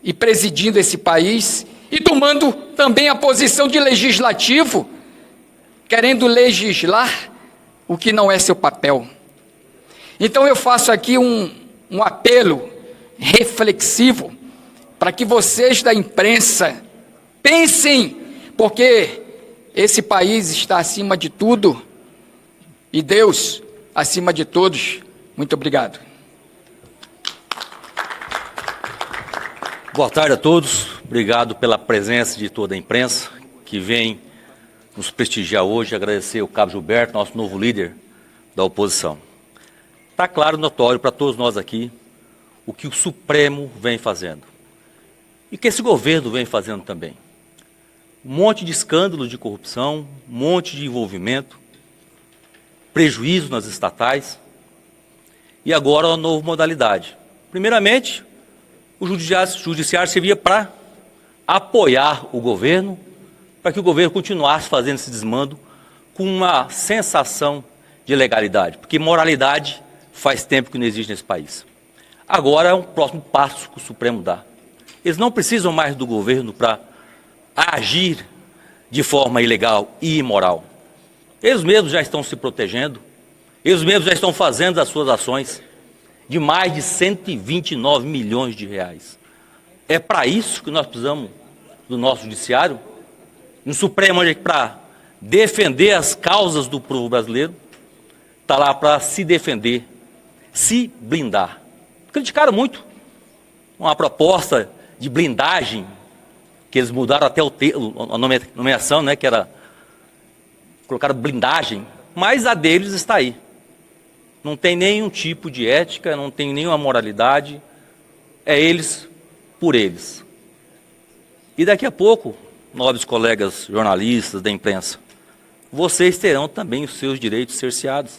K: e presidindo esse país, e tomando também a posição de legislativo, querendo legislar o que não é seu papel. Então eu faço aqui um apelo reflexivo para que vocês da imprensa pensem, porque esse país está acima de tudo e Deus acima de todos. Muito obrigado.
L: Boa tarde a todos. Obrigado pela presença de toda a imprensa que vem nos prestigiar hoje. Agradecer o Cabo Gilberto, nosso novo líder da oposição. Está claro e notório para todos nós aqui o que o Supremo vem fazendo. E que esse governo vem fazendo também. Um monte de escândalos de corrupção, um monte de envolvimento, prejuízo nas estatais e agora uma nova modalidade. Primeiramente, o judiciário servia para apoiar o governo, para que o governo continuasse fazendo esse desmando com uma sensação de legalidade, porque moralidade faz tempo que não existe nesse país. Agora é um próximo passo que o Supremo dá. Eles não precisam mais do governo para agir de forma ilegal e imoral. Eles mesmos já estão se protegendo, eles mesmos já estão fazendo as suas ações de mais de 129 milhões de reais. É para isso que nós precisamos do nosso judiciário, um Supremo para defender as causas do povo brasileiro, está lá para se defender, se blindar. Criticaram muito uma proposta de blindagem, que eles mudaram até a nomeação, né, que era, colocaram blindagem, mas a deles está aí. Não tem nenhum tipo de ética, não tem nenhuma moralidade, é eles por eles. E daqui a pouco, nobres colegas jornalistas da imprensa, vocês terão também os seus direitos cerceados.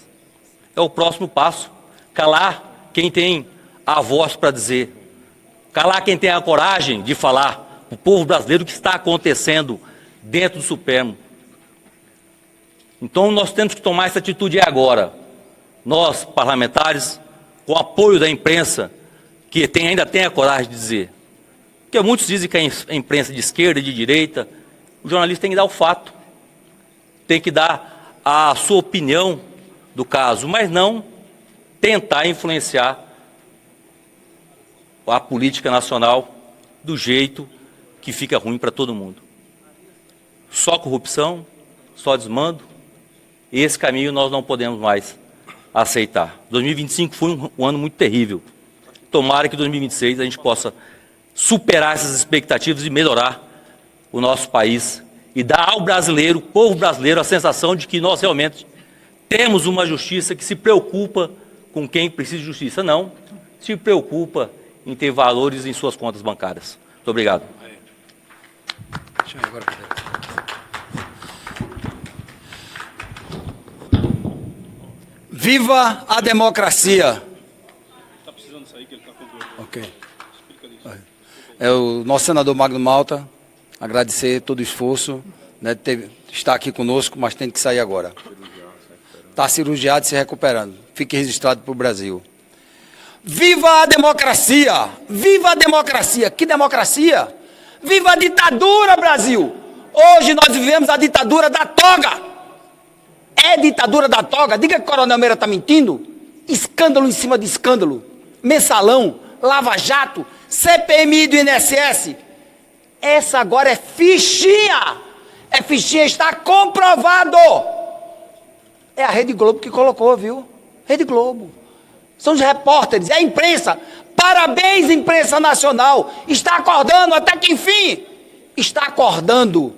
L: É o próximo passo, calar quem tem a voz para dizer, calar quem tem a coragem de falar para o povo brasileiro o que está acontecendo dentro do Supremo. Então nós temos que tomar essa atitude agora. Nós, parlamentares, com apoio da imprensa, que ainda tem a coragem de dizer. Porque muitos dizem que a imprensa de esquerda e de direita, o jornalista tem que dar o fato, tem que dar a sua opinião do caso, mas não tentar influenciar a política nacional do jeito que fica ruim para todo mundo. Só corrupção, só desmando, esse caminho nós não podemos mais aceitar. 2025 foi um ano muito terrível. Tomara que em 2026 a gente possa superar essas expectativas e melhorar o nosso país e dar ao brasileiro, o povo brasileiro, a sensação de que nós realmente temos uma justiça que se preocupa com quem precisa de justiça, não se preocupa em ter valores em suas contas bancárias. Muito obrigado.
C: Viva a democracia!
A: Está precisando sair, que ele está com
C: Ok. É o nosso senador Magno Malta, agradecer todo o esforço, né, de estar aqui conosco, mas tem que sair agora. Está cirurgiado e se recuperando. Fique registrado para o Brasil. Viva a democracia! Viva a democracia! Que democracia? Viva a ditadura, Brasil! Hoje nós vivemos a ditadura da toga. É ditadura da toga? Diga que o Coronel Meira está mentindo. Escândalo em cima de escândalo. Mensalão, Lava Jato, CPMI do INSS. Essa agora é fichinha. É fichinha, está comprovado. É a Rede Globo que colocou, viu? Rede Globo. São os repórteres, é a imprensa. Parabéns, imprensa nacional. Está acordando, até que enfim. Está acordando.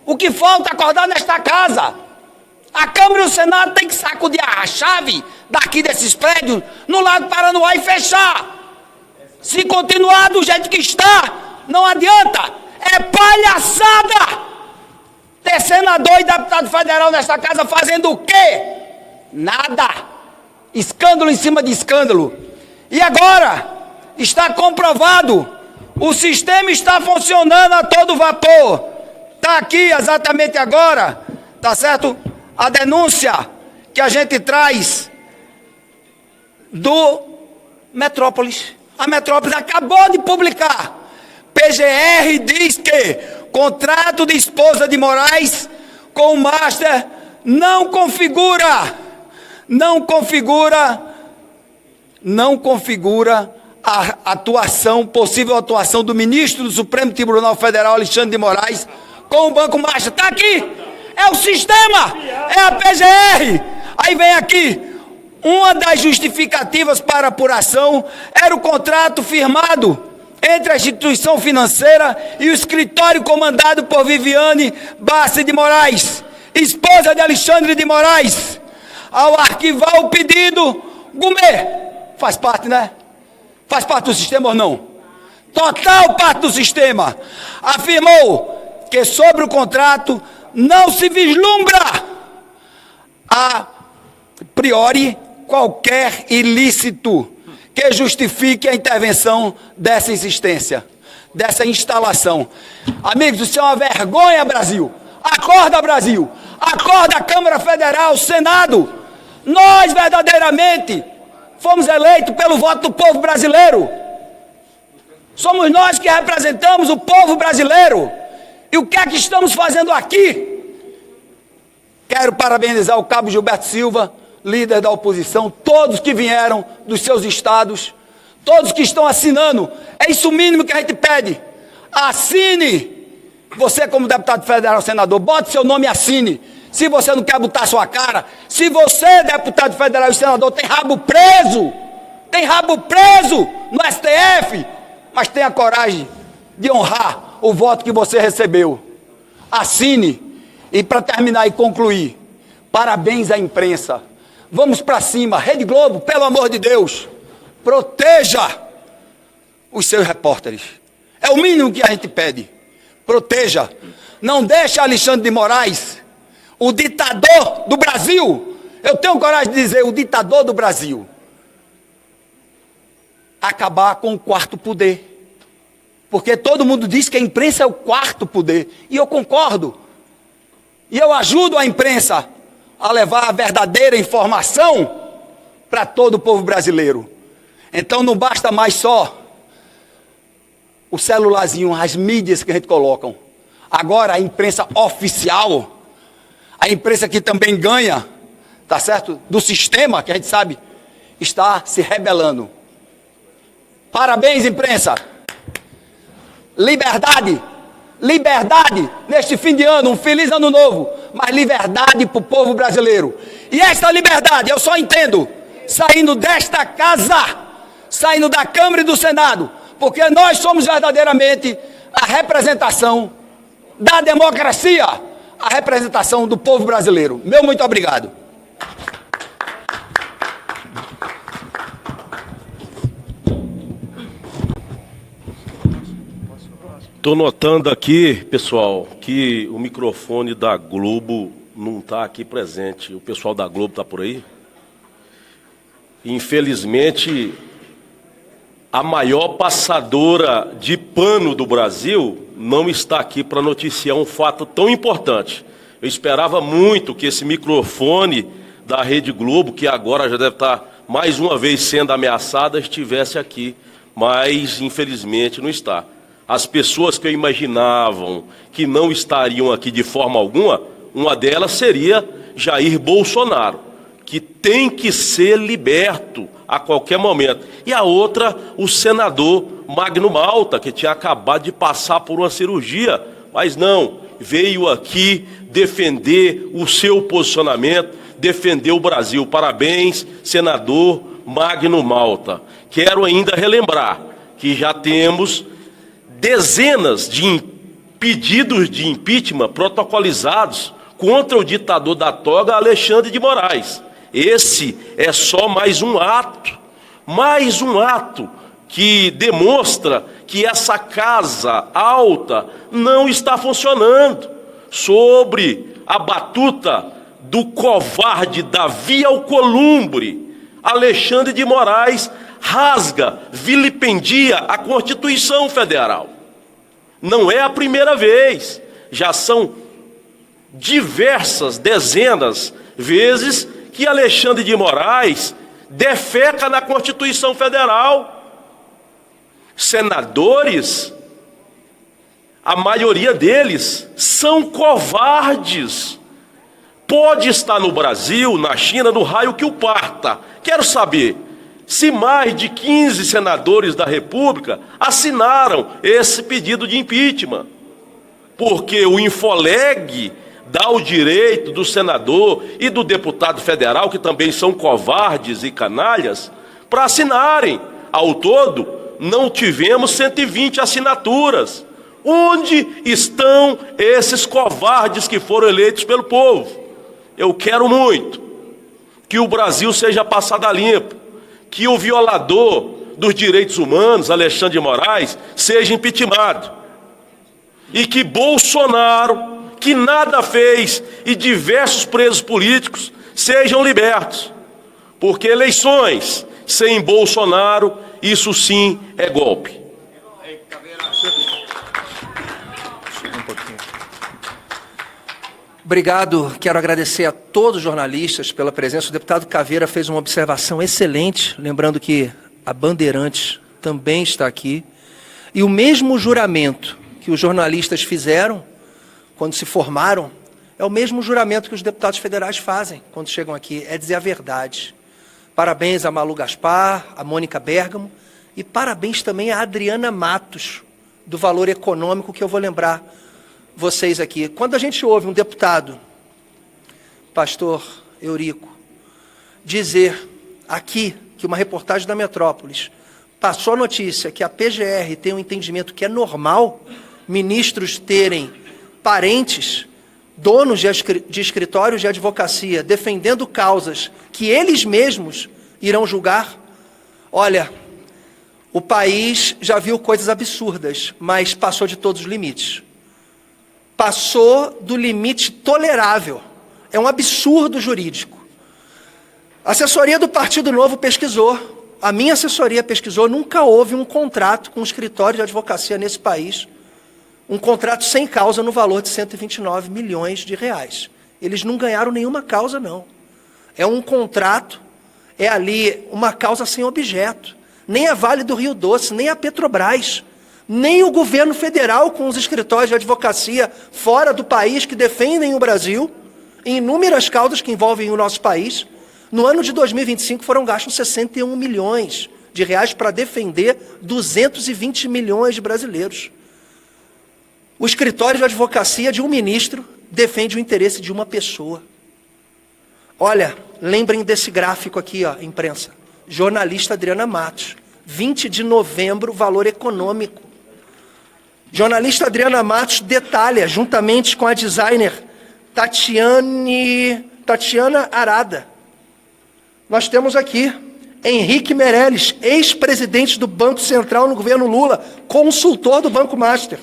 C: O que falta acordar nesta casa? A Câmara e o Senado tem que sacudir a chave daqui desses prédios no Lago Paranoá e fechar. Se continuar do jeito que está, não adianta. É palhaçada. Ter senador e deputado federal nesta casa fazendo o quê? Nada. Escândalo em cima de escândalo. E agora, está comprovado, o sistema está funcionando a todo vapor. Está aqui exatamente agora, tá certo? A denúncia que a gente traz do Metrópolis. A Metrópolis acabou de publicar. PGR diz que contrato de esposa de Moraes com o Master
M: não configura a possível atuação do ministro do Supremo Tribunal Federal, Alexandre de Moraes, com o Banco Master. Está aqui, é o sistema, é a PGR. Aí vem aqui, uma das justificativas para a apuração era o contrato firmado entre a instituição financeira e o escritório comandado por Viviane Bassi de Moraes, esposa de Alexandre de Moraes. Ao arquivar o pedido, Gourmet, faz parte, né? Faz parte do sistema ou não? Total parte do sistema. Afirmou que sobre o contrato não se vislumbra a priori qualquer ilícito que justifique a intervenção dessa insistência, dessa instalação. Amigos, isso é uma vergonha, Brasil. Acorda, Brasil. Acorda, Câmara Federal, Senado. Nós verdadeiramente fomos eleitos pelo voto do povo brasileiro. Somos nós que representamos o povo brasileiro. E o que é que estamos fazendo aqui? Quero parabenizar o cabo Gilberto Silva, líder da oposição, todos que vieram dos seus estados, todos que estão assinando. É isso o mínimo que a gente pede. Assine. Você, como deputado federal, senador, bote seu nome e assine. Se você não quer botar sua cara, se você, deputado federal e senador, tem rabo preso no STF, mas tenha coragem de honrar o voto que você recebeu. Assine. E para terminar e concluir, parabéns à imprensa. Vamos para cima. Rede Globo, pelo amor de Deus, proteja os seus repórteres. É o mínimo que a gente pede. Proteja. Não deixe Alexandre de Moraes, o ditador do Brasil, eu tenho coragem de dizer, o ditador do Brasil, acabar com o quarto poder. Porque todo mundo diz que a imprensa é o quarto poder. E eu concordo. E eu ajudo a imprensa a levar a verdadeira informação para todo o povo brasileiro. Então não basta mais só o celularzinho, as mídias que a gente coloca. Agora a imprensa oficial, a imprensa que também ganha, tá certo? Do sistema, que a gente sabe, está se rebelando. Parabéns, imprensa. Liberdade. Liberdade neste fim de ano, um feliz ano novo, mas liberdade para o povo brasileiro. E esta liberdade eu só entendo saindo desta casa, saindo da Câmara e do Senado, porque nós somos verdadeiramente a representação da democracia, a representação do povo brasileiro. Meu muito obrigado.
N: Estou notando aqui, pessoal, que o microfone da Globo não está aqui presente. O pessoal da Globo está por aí? Infelizmente, a maior passadora de pano do Brasil não está aqui para noticiar um fato tão importante. Eu esperava muito que esse microfone da Rede Globo, que agora já deve estar mais uma vez sendo ameaçada, estivesse aqui, mas infelizmente não está. As pessoas que eu imaginavam que não estariam aqui de forma alguma, uma delas seria Jair Bolsonaro, que tem que ser liberto a qualquer momento. E a outra, o senador Magno Malta, que tinha acabado de passar por uma cirurgia, mas não, veio aqui defender o seu posicionamento, defender o Brasil. Parabéns, senador Magno Malta. Quero ainda relembrar que já temos dezenas de pedidos de impeachment protocolizados contra o ditador da toga, Alexandre de Moraes. Esse é só mais um ato que demonstra que essa casa alta não está funcionando. Sobre a batuta do covarde Davi Alcolumbre, Alexandre de Moraes rasga, vilipendia a Constituição Federal. Não é a primeira vez, já são diversas, dezenas vezes que Alexandre de Moraes defeca na Constituição Federal. Senadores, a maioria deles são covardes, pode estar no Brasil, na China, no raio que o parta. Quero saber se mais de 15 senadores da República assinaram esse pedido de impeachment. Porque o Infoleg dá o direito do senador e do deputado federal, que também são covardes e canalhas, para assinarem. Ao todo, não tivemos 120 assinaturas. Onde estão esses covardes que foram eleitos pelo povo? Eu quero muito que o Brasil seja passado a limpo, que o violador dos direitos humanos, Alexandre de Moraes, seja impeachmentado. E que Bolsonaro, que nada fez, e diversos presos políticos sejam libertos. Porque eleições sem Bolsonaro, isso sim é golpe.
O: Obrigado, quero agradecer a todos os jornalistas pela presença. O deputado Caveira fez uma observação excelente, lembrando que a Bandeirantes também está aqui. E o mesmo juramento que os jornalistas fizeram quando se formaram, é o mesmo juramento que os deputados federais fazem quando chegam aqui, é dizer a verdade. Parabéns a Malu Gaspar, a Mônica Bergamo, e parabéns também a Adriana Matos, do Valor Econômico, que eu vou lembrar vocês aqui. Quando a gente ouve um deputado, pastor Eurico, dizer aqui que uma reportagem da Metrópolis passou a notícia que a PGR tem um entendimento que é normal ministros terem parentes, donos de escritórios de advocacia, defendendo causas que eles mesmos irão julgar, olha, o país já viu coisas absurdas, mas passou de todos os limites. Passou do limite tolerável. É um absurdo jurídico. A assessoria do Partido Novo pesquisou, a minha assessoria pesquisou, nunca houve um contrato com um escritório de advocacia nesse país, um contrato sem causa no valor de 129 milhões de reais. Eles não ganharam nenhuma causa, não. É um contrato, é ali uma causa sem objeto. Nem a Vale do Rio Doce, nem a Petrobras, nem o governo federal com os escritórios de advocacia fora do país que defendem o Brasil, em inúmeras causas que envolvem o nosso país. No ano de 2025 foram gastos 61 milhões de reais para defender 220 milhões de brasileiros. O escritório de advocacia de um ministro defende o interesse de uma pessoa. Olha, lembrem desse gráfico aqui, ó, imprensa. Jornalista Adriana Matos, 20 de novembro, Valor Econômico. Jornalista Adriana Matos detalha, juntamente com a designer Tatiana Arada. Nós temos aqui Henrique Meirelles, ex-presidente do Banco Central no governo Lula, consultor do Banco Master.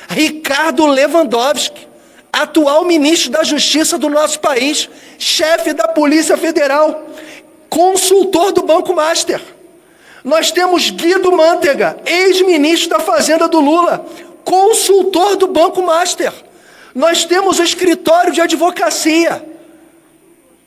O: Ricardo Lewandowski, atual ministro da Justiça do nosso país, chefe da Polícia Federal, consultor do Banco Master. Nós temos Guido Mantega, ex-ministro da Fazenda do Lula, consultor do Banco Master. Nós temos o escritório de advocacia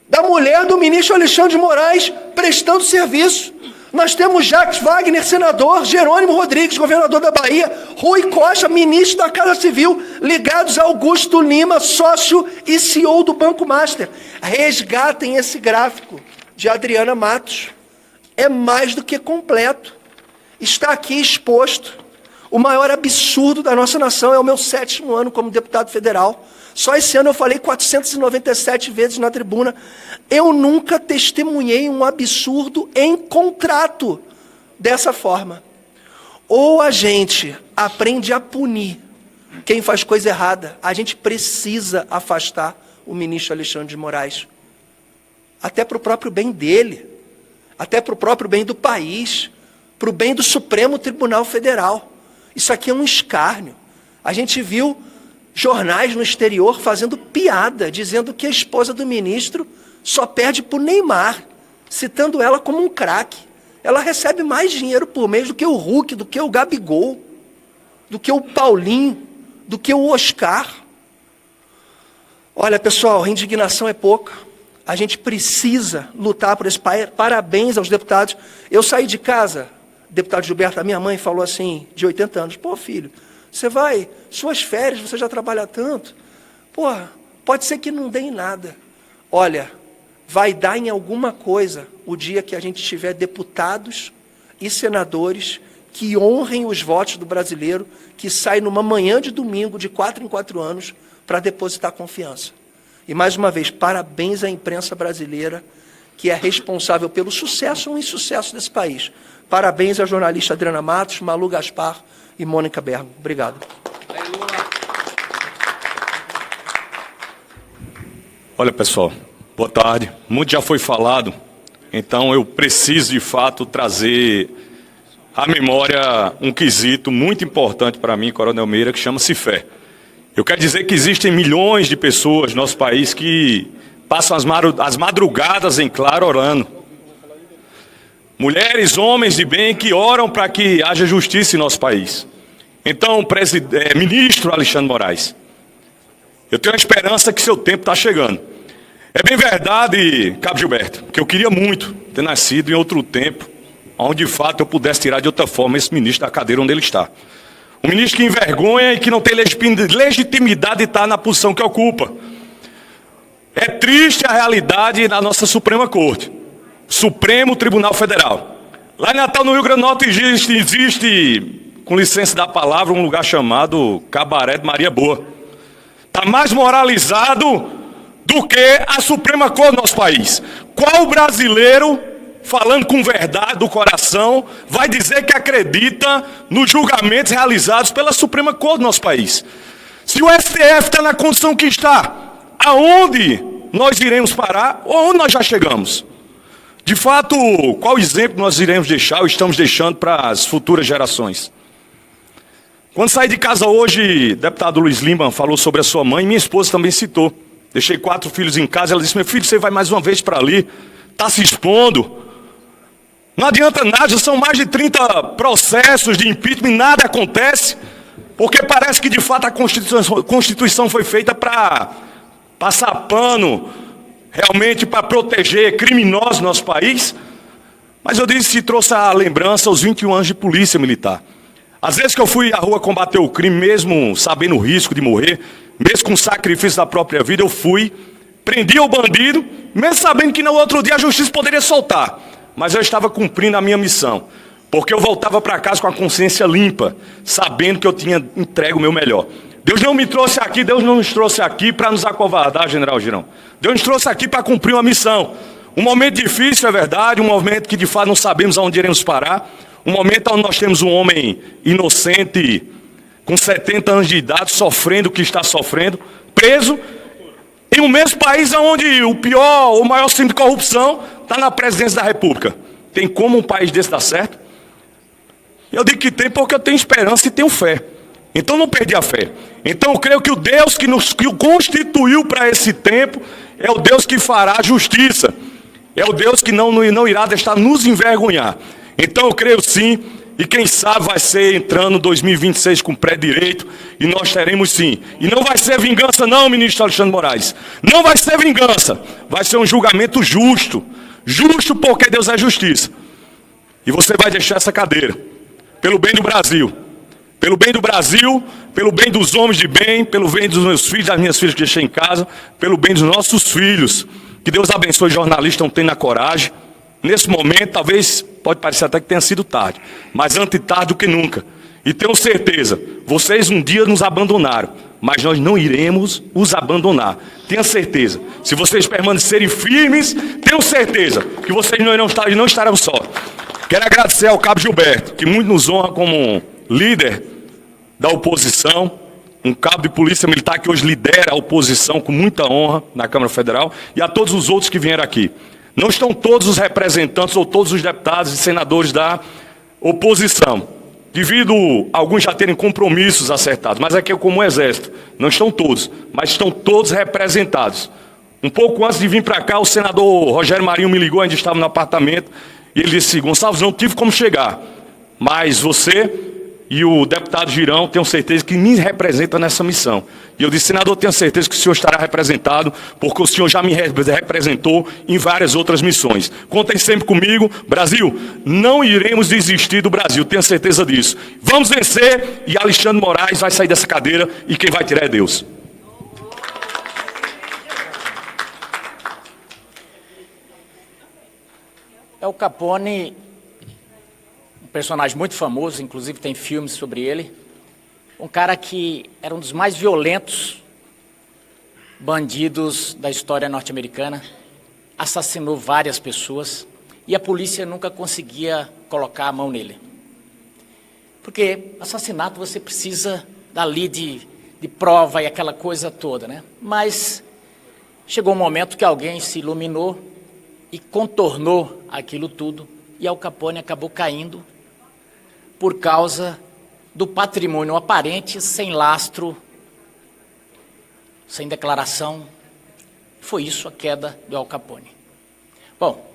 O: da mulher do ministro Alexandre de Moraes prestando serviço. Nós temos Jacques Wagner, senador, Jerônimo Rodrigues, governador da Bahia, Rui Costa, ministro da Casa Civil, ligados a Augusto Lima, sócio e CEO do Banco Master. Resgatem esse gráfico de Adriana Matos. É mais do que completo. Está aqui exposto. O maior absurdo da nossa nação. É o meu 7º ano como deputado federal. Só esse ano eu falei 497 vezes na tribuna. Eu nunca testemunhei um absurdo em contrato dessa forma. Ou a gente aprende a punir quem faz coisa errada. A gente precisa afastar o ministro Alexandre de Moraes. Até para o próprio bem dele. Até para o próprio bem do país. Para o bem do Supremo Tribunal Federal. Isso aqui é um escárnio. A gente viu jornais no exterior fazendo piada, dizendo que a esposa do ministro só perde para o Neymar, citando ela como um craque. Ela recebe mais dinheiro por mês do que o Hulk, do que o Gabigol, do que o Paulinho, do que o Oscar. Olha, pessoal, a indignação é pouca. A gente precisa lutar por esse país. Parabéns aos deputados. Eu saí de casa, deputado Gilberto, a minha mãe falou assim, de 80 anos, pô, filho, você vai, suas férias, você já trabalha tanto, porra, pode ser que não dê em nada, olha, vai dar em alguma coisa o dia que a gente tiver deputados e senadores que honrem os votos do brasileiro, que saem numa manhã de domingo, de 4 em 4 anos, para depositar confiança. E, mais uma vez, parabéns à imprensa brasileira, que é responsável pelo sucesso ou insucesso desse país. Parabéns à jornalista Adriana Matos, Malu Gaspar e Mônica Bergo. Obrigado.
A: Olha, pessoal, boa tarde. Muito já foi falado, então eu preciso, de fato, trazer à memória um quesito muito importante para mim, Coronel Meira, que chama-se fé. Eu quero dizer que existem milhões de pessoas no nosso país que passam as madrugadas em claro orando. Mulheres, homens de bem que oram para que haja justiça em nosso país. Então, ministro Alexandre Moraes, eu tenho a esperança que seu tempo está chegando. É bem verdade, Cabo Gilberto, que eu queria muito ter nascido em outro tempo, onde de fato eu pudesse tirar de outra forma esse ministro da cadeira onde ele está. Um ministro que envergonha e que não tem legitimidade de estar na posição que ocupa. É triste a realidade da nossa Suprema Corte, Supremo Tribunal Federal. Lá em Natal, no Rio Grande do Norte, existe, com licença da palavra, um lugar chamado Cabaré de Maria Boa. Está mais moralizado do que a Suprema Corte do nosso país. Qual brasileiro, falando com verdade do coração, vai dizer que acredita nos julgamentos realizados pela Suprema Corte do nosso país? Se o STF está na condição que está, aonde nós iremos parar ou onde nós já chegamos? De fato, qual exemplo nós iremos deixar ou estamos deixando para as futuras gerações? Quando saí de casa hoje, o deputado Luiz Lima falou sobre a sua mãe, minha esposa também citou. Deixei 4 filhos em casa, ela disse, meu filho, você vai mais uma vez para ali, está se expondo. Não adianta nada, já são mais de 30 processos de impeachment, nada acontece, porque parece que de fato a Constituição foi feita para passar pano, realmente para proteger criminosos no nosso país. Mas eu disse que trouxe a lembrança aos 21 anos de polícia militar. Às vezes que eu fui à rua combater o crime, mesmo sabendo o risco de morrer, mesmo com o sacrifício da própria vida, eu fui, prendi o bandido, mesmo sabendo que no outro dia a justiça poderia soltar. Mas eu estava cumprindo a minha missão, porque eu voltava para casa com a consciência limpa, sabendo que eu tinha entregue o meu melhor. Deus não me trouxe aqui, Deus não nos trouxe aqui para nos acovardar, General Girão. Deus nos trouxe aqui para cumprir uma missão. Um momento difícil, é verdade, um momento que de fato não sabemos aonde iremos parar, um momento onde nós temos um homem inocente, com 70 anos de idade, sofrendo o que está sofrendo, preso, em um mesmo país onde o maior símbolo de corrupção está na presidência da República. Tem como um país desse dar certo? Eu digo que tem porque eu tenho esperança e tenho fé. Então não perdi a fé. Então eu creio que o Deus que nos constituiu para esse tempo é o Deus que fará justiça. É o Deus que não irá deixar nos envergonhar. Então eu creio sim, e quem sabe vai ser entrando 2026 com pré-direito, e nós teremos sim. E não vai ser vingança não, ministro Alexandre Moraes. Não vai ser vingança, vai ser um julgamento justo. Justo porque Deus é justiça. E você vai deixar essa cadeira, pelo bem do Brasil. Pelo bem do Brasil, pelo bem dos homens de bem, pelo bem dos meus filhos, das minhas filhas que deixei em casa, pelo bem dos nossos filhos. Que Deus abençoe jornalistas, não tenham a coragem. Nesse momento, talvez, pode parecer até que tenha sido tarde, mas antes tarde do que nunca. E tenho certeza, vocês um dia nos abandonaram, mas nós não iremos os abandonar. Tenha certeza. Se vocês permanecerem firmes, tenho certeza que vocês não estarão só. Quero agradecer ao Cabo Gilberto, que muito nos honra como líder da oposição, um cabo de polícia militar que hoje lidera a oposição com muita honra na Câmara Federal, e a todos os outros que vieram aqui. Não estão todos os representantes ou todos os deputados e senadores da oposição, devido a alguns já terem compromissos acertados, mas aqui é como o Exército, não estão todos, mas estão todos representados. Um pouco antes de vir para cá, o senador Rogério Marinho me ligou, ainda estava no apartamento, e ele disse, Gonçalves, não tive como chegar, mas você e o deputado Girão, tenho certeza que me representa nessa missão. E eu disse, senador, tenho certeza que o senhor estará representado, porque o senhor já me representou em várias outras missões. Contem sempre comigo. Brasil, não iremos desistir do Brasil, tenho certeza disso. Vamos vencer e Alexandre Moraes vai sair dessa cadeira e quem vai tirar é Deus.
P: Al Capone, um personagem muito famoso, inclusive tem filmes sobre ele, um cara que era um dos mais violentos bandidos da história norte-americana, assassinou várias pessoas e a polícia nunca conseguia colocar a mão nele. Porque assassinato você precisa dali de prova e aquela coisa toda, né? Mas chegou um momento que alguém se iluminou e contornou aquilo tudo e Al Capone acabou caindo por causa do patrimônio aparente, sem lastro, sem declaração. Foi isso a queda do Al Capone. Bom,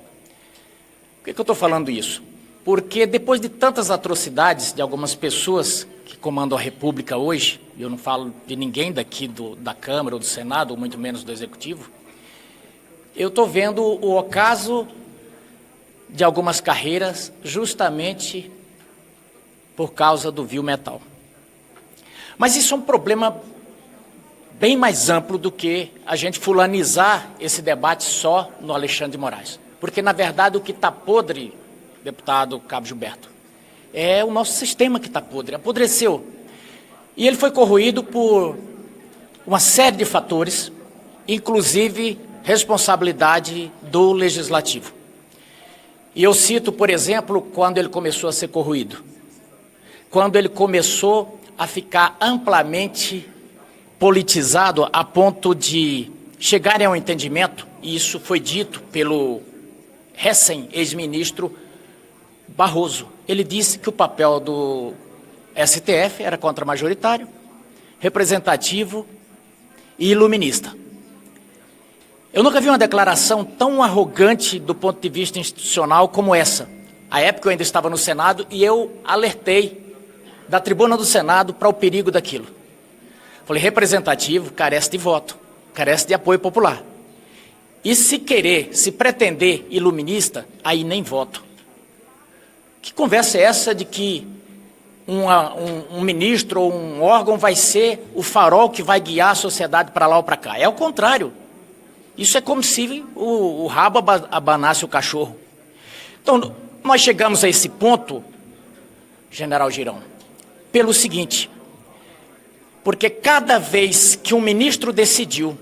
P: por que eu estou falando isso? Porque depois de tantas atrocidades de algumas pessoas que comandam a República hoje, e eu não falo de ninguém daqui da Câmara ou do Senado, ou muito menos do Executivo, eu estou vendo o ocaso de algumas carreiras justamente por causa do vil metal. Mas isso é um problema bem mais amplo do que a gente fulanizar esse debate só no Alexandre de Moraes. Porque, na verdade, o que está podre, deputado Cabo Gilberto, é o nosso sistema que está podre, apodreceu. E ele foi corroído por uma série de fatores, inclusive responsabilidade do Legislativo. E eu cito, por exemplo, quando ele começou a ser corroído. Quando ele começou a ficar amplamente politizado a ponto de chegarem a um entendimento, e isso foi dito pelo recém-ex-ministro Barroso. Ele disse que o papel do STF era contra-majoritário, representativo e iluminista. Eu nunca vi uma declaração tão arrogante do ponto de vista institucional como essa. À época eu ainda estava no Senado e eu alertei da tribuna do Senado para o perigo daquilo. Falei, representativo carece de voto, carece de apoio popular. E se querer, se pretender iluminista, aí nem voto. Que conversa é essa de que um ministro ou um órgão vai ser o farol que vai guiar a sociedade para lá ou para cá? É o contrário. Isso é como se o rabo abanasse o cachorro. Então, nós chegamos a esse ponto, General Girão, pelo seguinte, porque cada vez que um ministro decidiu,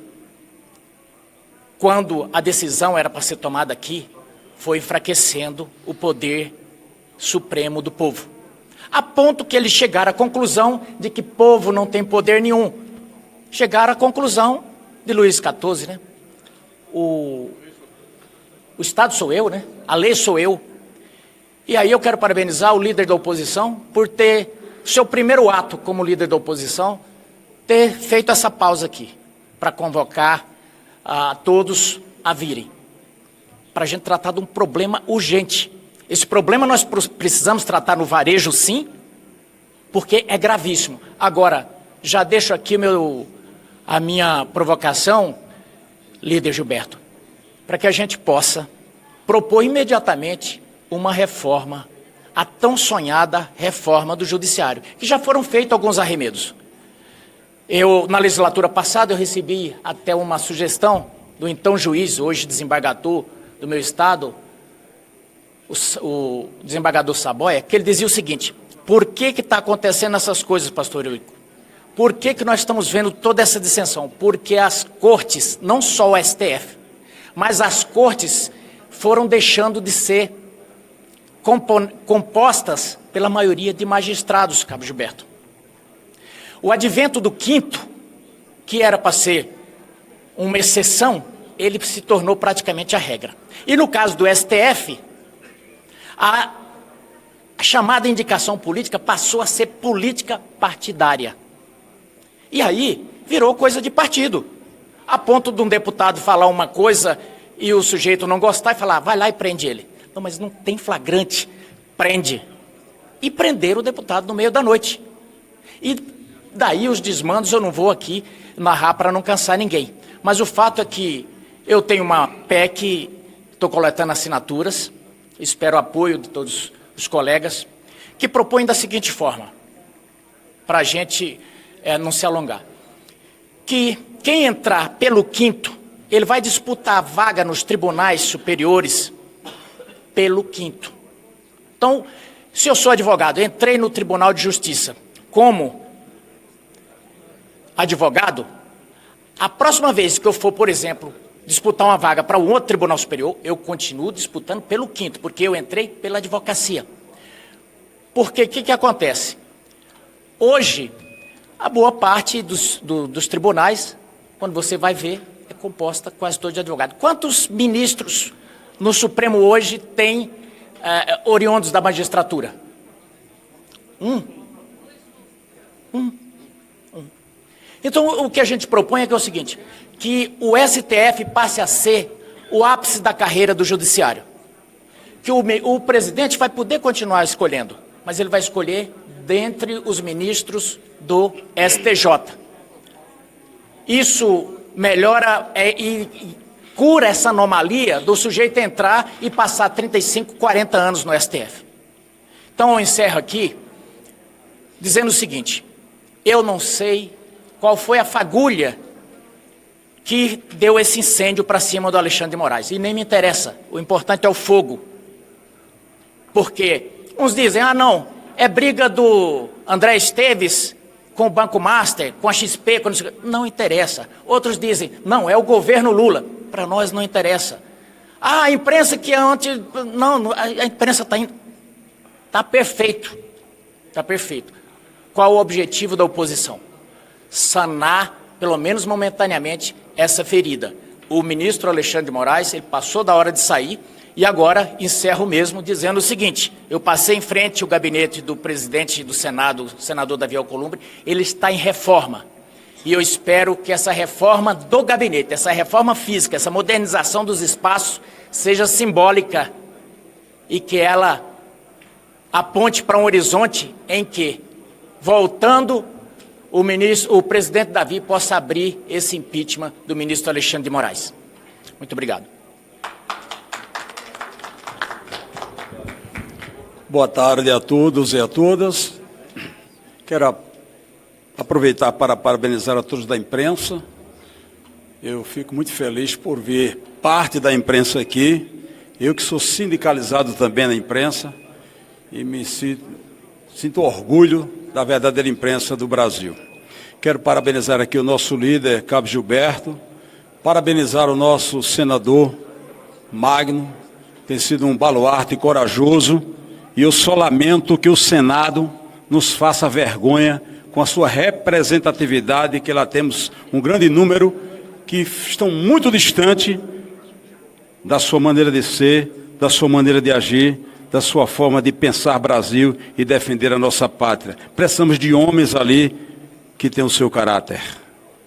P: quando a decisão era para ser tomada aqui, foi enfraquecendo o poder supremo do povo. A ponto que eles chegaram à conclusão de que povo não tem poder nenhum. Chegaram à conclusão de Luís XIV, né? O Estado sou eu, né? A lei sou eu. E aí eu quero parabenizar o líder da oposição por ter, seu primeiro ato como líder da oposição, ter feito essa pausa aqui, para convocar a todos a virem, para a gente tratar de um problema urgente. Esse problema nós precisamos tratar no varejo, sim, porque é gravíssimo. Agora, já deixo aqui a minha provocação, líder Gilberto, para que a gente possa propor imediatamente uma reforma, a tão sonhada reforma do Judiciário, que já foram feitos alguns arremedos. Na legislatura passada, eu recebi até uma sugestão do então juiz, hoje desembargador do meu estado, o desembargador Saboia, que ele dizia o seguinte: por que está acontecendo essas coisas, pastor Eurico? Por que nós estamos vendo toda essa dissensão? Porque as cortes, não só o STF, mas as cortes foram deixando de ser compostas pela maioria de magistrados, Cabo Gilberto. O advento do quinto, que era para ser uma exceção, ele se tornou praticamente a regra. E no caso do STF, a chamada indicação política passou a ser política partidária. E aí virou coisa de partido, a ponto de um deputado falar uma coisa e o sujeito não gostar e falar, vai lá e prende ele. Não, mas não tem flagrante, prende. E prenderam o deputado no meio da noite. E daí os desmandos eu não vou aqui narrar para não cansar ninguém. Mas o fato é que eu tenho uma PEC, estou coletando assinaturas, espero o apoio de todos os colegas, que propõe da seguinte forma, para a gente não se alongar, que quem entrar pelo quinto, ele vai disputar a vaga nos tribunais superiores pelo quinto. Então, se eu sou advogado, entrei no Tribunal de Justiça como advogado, a próxima vez que eu for, por exemplo, disputar uma vaga para um outro Tribunal Superior, eu continuo disputando pelo quinto, porque eu entrei pela advocacia. Porque o que acontece? Hoje, a boa parte dos tribunais, quando você vai ver, é composta quase toda de advogado. Quantos ministros no Supremo hoje têm oriundos da magistratura? Um. Então, o que a gente propõe é o seguinte, que o STF passe a ser o ápice da carreira do judiciário. Que o presidente vai poder continuar escolhendo, mas ele vai escolher dentre os ministros do STJ. Isso melhora e cura essa anomalia do sujeito entrar e passar 35, 40 anos no STF. Então eu encerro aqui dizendo o seguinte, eu não sei qual foi a fagulha que deu esse incêndio para cima do Alexandre de Moraes, e nem me interessa, o importante é o fogo. Porque uns dizem, não, é briga do André Esteves com o Banco Master, com a XP, não interessa. Outros dizem, não, é o governo Lula. Para nós não interessa. A imprensa que é antes... Não, a imprensa está indo... Está perfeito. Está perfeito. Qual o objetivo da oposição? Sanar, pelo menos momentaneamente, essa ferida. O ministro Alexandre de Moraes, ele passou da hora de sair, e agora encerro mesmo dizendo o seguinte, eu passei em frente ao gabinete do presidente do Senado, o senador Davi Alcolumbre, ele está em reforma. E eu espero que essa reforma do gabinete, essa reforma física, essa modernização dos espaços seja simbólica e que ela aponte para um horizonte em que, voltando, o presidente Davi possa abrir esse impeachment do ministro Alexandre de Moraes. Muito obrigado.
Q: Boa tarde a todos e a todas. Quero aproveitar para parabenizar a todos da imprensa. Eu fico muito feliz por ver parte da imprensa aqui. Eu que sou sindicalizado também na imprensa e me sinto orgulho da verdadeira imprensa do Brasil. Quero parabenizar aqui o nosso líder, Cabo Gilberto, parabenizar o nosso senador Magno, tem sido um baluarte corajoso. E eu só lamento que o Senado nos faça vergonha com a sua representatividade, que lá temos um grande número que estão muito distante da sua maneira de ser, da sua maneira de agir, da sua forma de pensar Brasil e defender a nossa pátria. Precisamos de homens ali que têm o seu caráter.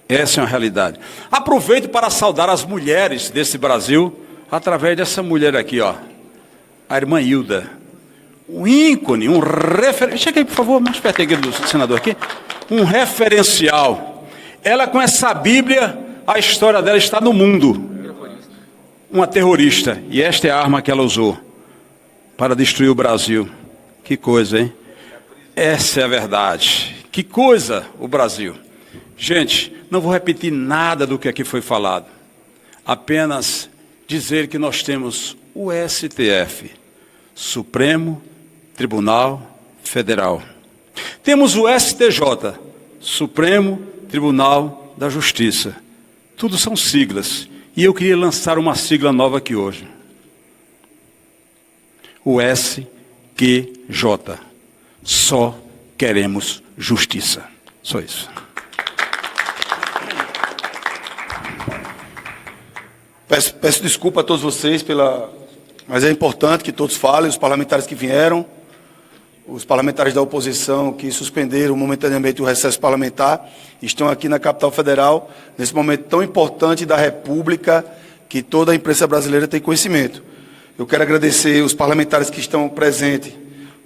Q: Essa é uma realidade. Aproveito para saudar as mulheres desse Brasil, através dessa mulher aqui, ó, a irmã Hilda. Um ícone, um referencial. Chega aí, por favor, mais perto aqui do senador aqui. Um referencial. Ela, com essa Bíblia, a história dela está no mundo. Uma terrorista. E esta é a arma que ela usou para destruir o Brasil. Que coisa, hein? Essa é a verdade. Que coisa, o Brasil. Gente, não vou repetir nada do que aqui foi falado. Apenas dizer que nós temos o STF, Supremo Tribunal Federal. Temos o STJ, Supremo Tribunal da Justiça. Tudo são siglas. E eu queria lançar uma sigla nova aqui hoje. O SQJ. Só queremos justiça. Só isso.
D: Peço desculpa a todos vocês mas é importante que todos falem, os parlamentares que vieram, os parlamentares da oposição que suspenderam momentaneamente o recesso parlamentar, estão aqui na capital federal, nesse momento tão importante da República, que toda a imprensa brasileira tem conhecimento. Eu quero agradecer os parlamentares que estão presentes,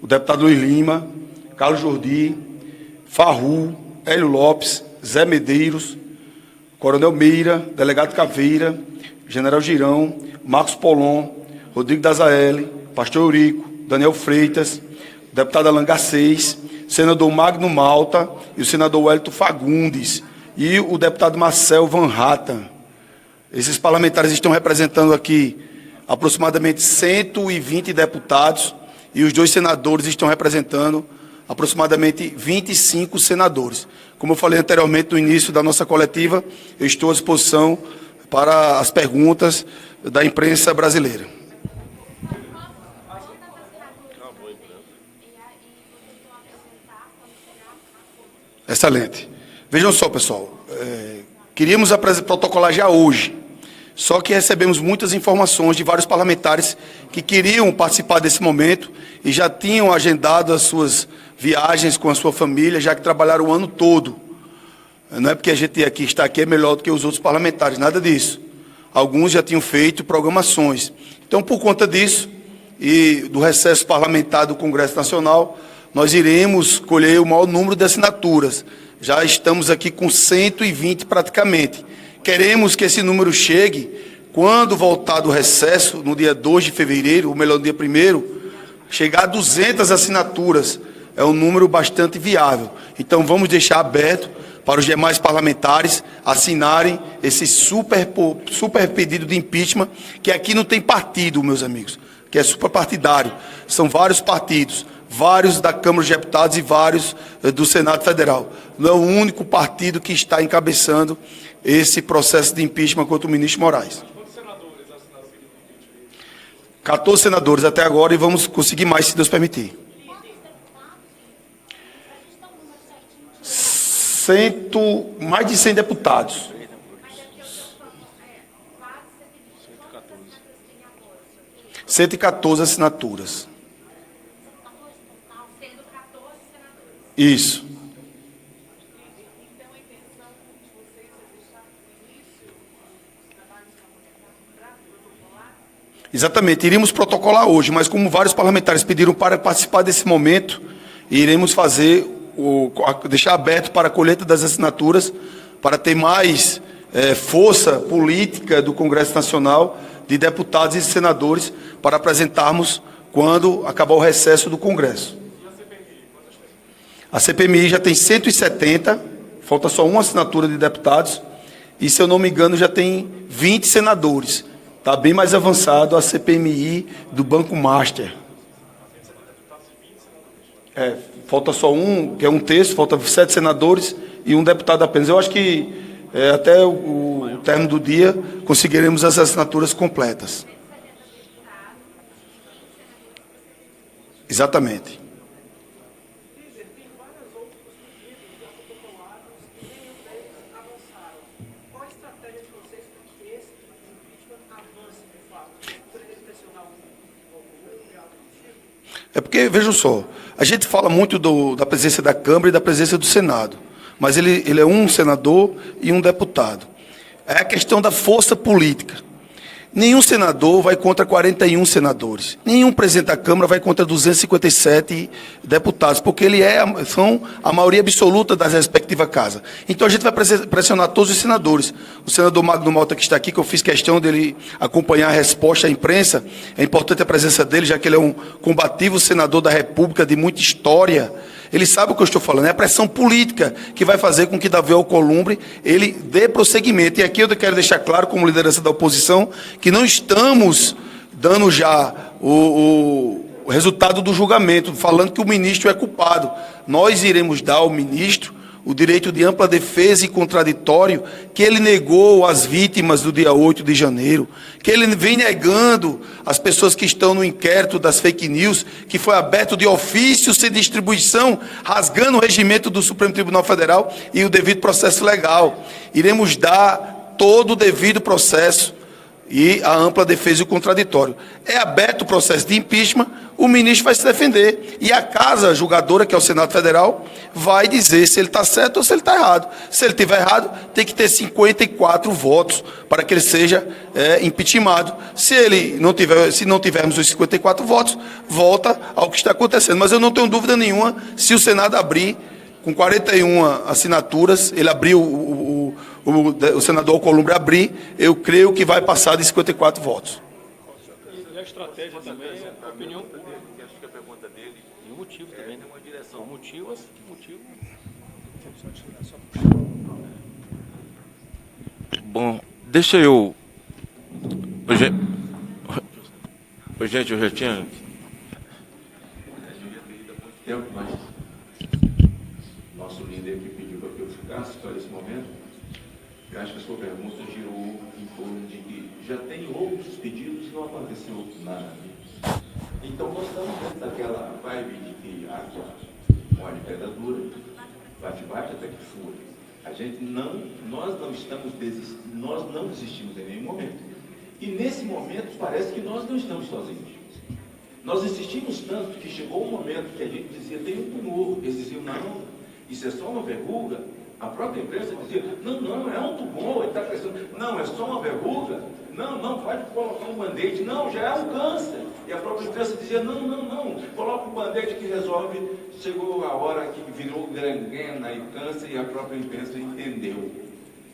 D: o deputado Luiz Lima, Carlos Jordi, Farru, Hélio Lopes, Zé Medeiros, Coronel Meira, Delegado Caveira, General Girão, Marcos Polon, Rodrigo Dazaeli, Pastor Eurico, Daniel Freitas, deputado Alan Garcês, senador Magno Malta e o senador Wellington Fagundes e o deputado Marcel Van Hatten. Esses parlamentares estão representando aqui aproximadamente 120 deputados e os 2 senadores estão representando aproximadamente 25 senadores. Como eu falei anteriormente no início da nossa coletiva, eu estou à disposição para as perguntas da imprensa brasileira. Excelente. Vejam só, pessoal, queríamos protocolar já hoje, só que recebemos muitas informações de vários parlamentares que queriam participar desse momento e já tinham agendado as suas viagens com a sua família, já que trabalharam o ano todo. Não é porque a gente está aqui é melhor do que os outros parlamentares, nada disso. Alguns já tinham feito programações. Então, por conta disso e do recesso parlamentar do Congresso Nacional, nós iremos colher o maior número de assinaturas. Já estamos aqui com 120 praticamente. Queremos que esse número chegue, quando voltar do recesso, no dia 2 de fevereiro, ou melhor, no dia 1º, chegar a 200 assinaturas. É um número bastante viável. Então, vamos deixar aberto para os demais parlamentares assinarem esse super pedido de impeachment, que aqui não tem partido, meus amigos, que é superpartidário. São vários partidos, vários da Câmara dos Deputados e vários do Senado Federal. Não é o único partido que está encabeçando esse processo de impeachment contra o ministro Moraes. 14 senadores até agora e vamos conseguir mais, se Deus permitir. Mais de 100 deputados.
B: –
D: 114 assinaturas. Isso. Exatamente, iríamos protocolar hoje, mas como vários parlamentares pediram para participar desse momento, iremos deixar aberto para a colheita das assinaturas, para ter mais força política do Congresso Nacional, de deputados e senadores, para apresentarmos quando acabar o recesso do Congresso. A CPMI já tem 170, falta só uma assinatura de deputados, e, se eu não me engano, já tem 20 senadores. Está bem mais avançado a CPMI do Banco Master. Falta só um, que é um terço, falta 7 senadores e um deputado apenas. Eu acho que até o término do dia conseguiremos as assinaturas completas. Exatamente. É porque, vejam só, a gente fala muito da presença da Câmara e da presença do Senado, mas ele é um senador e um deputado. É a questão da força política. Nenhum senador vai contra 41 senadores. Nenhum presidente da Câmara vai contra 257 deputados, porque são a maioria absoluta das respectivas casas. Então a gente vai pressionar todos os senadores. O senador Magno Malta, que está aqui, que eu fiz questão dele acompanhar a resposta à imprensa, é importante a presença dele, já que ele é um combativo senador da República de muita história. Ele sabe o que eu estou falando, é a pressão política que vai fazer com que Davi Alcolumbre ele dê prosseguimento. E aqui eu quero deixar claro, como liderança da oposição, que não estamos dando já o resultado do julgamento, falando que o ministro é culpado. Nós iremos dar ao ministro o direito de ampla defesa e contraditório que ele negou às vítimas do dia 8 de janeiro, que ele vem negando às pessoas que estão no inquérito das fake news, que foi aberto de ofício sem distribuição, rasgando o regimento do Supremo Tribunal Federal e o devido processo legal. Iremos dar todo o devido processo e a ampla defesa e o contraditório. É aberto o processo de impeachment, o ministro vai se defender. E a casa julgadora, que é o Senado Federal, vai dizer se ele está certo ou se ele está errado. Se ele estiver errado, tem que ter 54 votos para que ele seja impeachmentado. Se não tivermos os 54 votos, volta ao que está acontecendo. Mas eu não tenho dúvida nenhuma, se o Senado abrir com 41 assinaturas, ele abriu o senador Alcolumbre abrir, eu creio que vai passar de 54 votos.
A: E a estratégia também, a opinião pública. Acho que a pergunta dele, e o motivo também, tem uma direção. O motivo.
F: Bom, deixa eu... Ô, gente, eu já tinha... tempo, mas nosso líder que pediu para que eu ficasse para esse momento, eu acho que a sua pergunta girou em torno de que já tem outros pedidos e não aconteceu nada. Então, nós estamos dentro daquela vibe de que água mole pedra dura, bate-bate até que fura. Nós não desistimos em nenhum momento. E nesse momento parece que nós não estamos sozinhos. Nós insistimos tanto que chegou um momento que a gente dizia, tem um tumor. Eles diziam, não, isso é só uma verruga. A própria imprensa dizia, não, é um tumor, ele está crescendo. Não, é só uma verruga. Não, pode colocar um band-aid. Não, já é um câncer. E a própria imprensa dizia, não, coloca um band-aid que resolve. Chegou a hora que virou gangrena e câncer e a própria imprensa entendeu.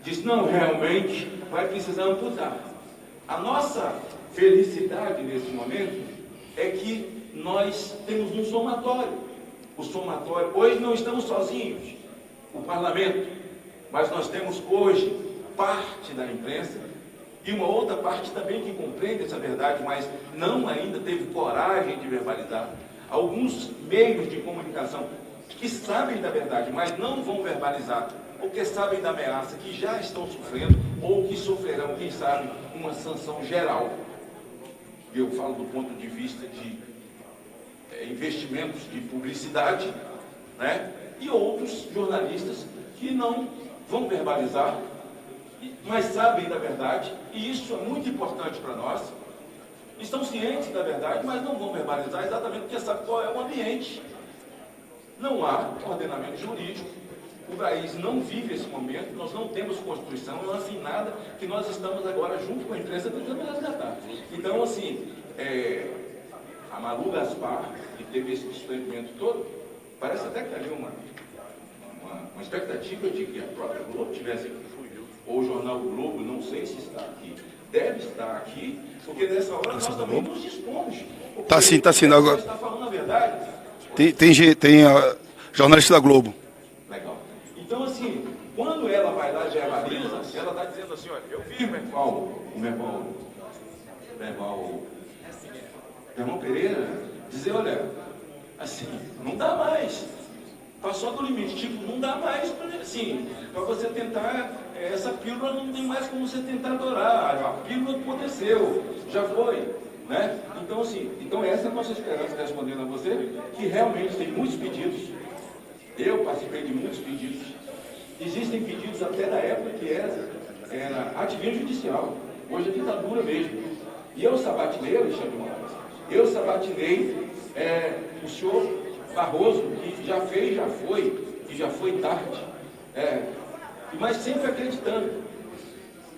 F: Disse, não, realmente vai precisar amputar. A nossa felicidade nesse momento é que nós temos um somatório. O somatório, hoje não estamos sozinhos, o parlamento, mas nós temos hoje parte da imprensa e uma outra parte também que compreende essa verdade, mas não ainda teve coragem de verbalizar. Alguns meios de comunicação que sabem da verdade, mas não vão verbalizar, porque sabem da ameaça, que já estão sofrendo ou que sofrerão, quem sabe, uma sanção geral. Eu falo do ponto de vista de investimentos de publicidade, né? E outros jornalistas que não vão verbalizar, mas sabem da verdade, e isso é muito importante para nós. Estão cientes da verdade, mas não vão verbalizar exatamente porque sabem qual é o ambiente. Não há ordenamento jurídico, o país não vive esse momento, nós não temos Constituição, não há assim nada que nós estamos agora junto com a imprensa tentando resgatar. Então, assim, a Malu Gaspar, que teve esse desprendimento todo, parece até que havia uma expectativa de que a própria Globo tivesse aqui, ou o jornal Globo, não sei se está aqui, deve estar aqui, porque nessa hora nós também nos dispomos.
D: Está sim, agora.
F: Está falando a verdade.
D: Tem jornalista da Globo.
F: Legal. Então, assim, quando ela vai lá e verbaliza, ela está dizendo assim, olha, eu vi o Merval Pereira dizer, olha, assim, não dá mais. Passou do limite, tipo, não dá mais, assim, para você tentar, essa pílula não tem mais como você tentar adorar, a pílula aconteceu, já foi, né? Então, assim, essa é a nossa esperança, respondendo a você, que realmente tem muitos pedidos, eu participei de muitos pedidos, existem pedidos até da época que era ativismo judicial, hoje é ditadura mesmo, e eu sabatinei, Alexandre de Moraes, eu sabatinei o senhor Barroso, que já fez, já foi, que já foi tarde, mas sempre acreditando.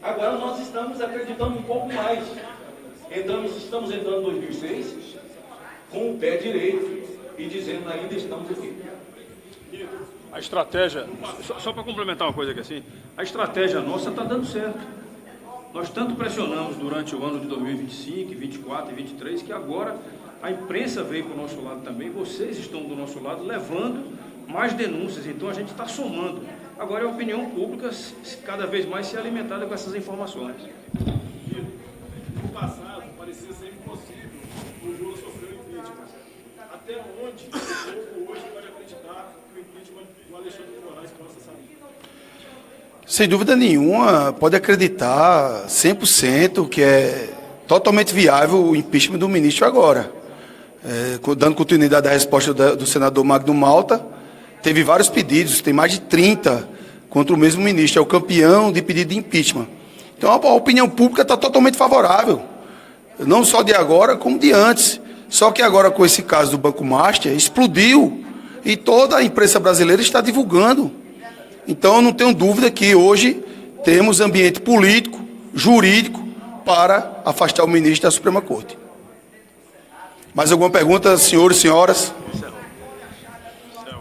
F: Agora nós estamos acreditando um pouco mais. Estamos entrando em 2006 com o pé direito e dizendo ainda estamos aqui.
A: A estratégia, só para complementar uma coisa aqui assim, a estratégia nossa está dando certo. Nós tanto pressionamos durante o ano de 2025, 24 e 23, que agora a imprensa veio para o nosso lado também, vocês estão do nosso lado levando mais denúncias, então a gente está somando. Agora é a opinião pública cada vez mais se alimentada com essas informações.
R: No passado, parecia ser impossível o Lula sofrer o impeachment. Até onde o povo hoje pode acreditar que o impeachment do Alexandre de Moraes possa sair?
D: Sem dúvida nenhuma, pode acreditar 100% que é totalmente viável o impeachment do ministro agora. Dando continuidade à resposta do senador Magno Malta, teve vários pedidos, tem mais de 30 contra o mesmo ministro, é o campeão de pedido de impeachment. Então a opinião pública está totalmente favorável, não só de agora, como de antes. Só que agora com esse caso do Banco Master, explodiu e toda a imprensa brasileira está divulgando. Então eu não tenho dúvida que hoje temos ambiente político, jurídico, para afastar o ministro da Suprema Corte. Mais alguma pergunta, senhores e senhoras?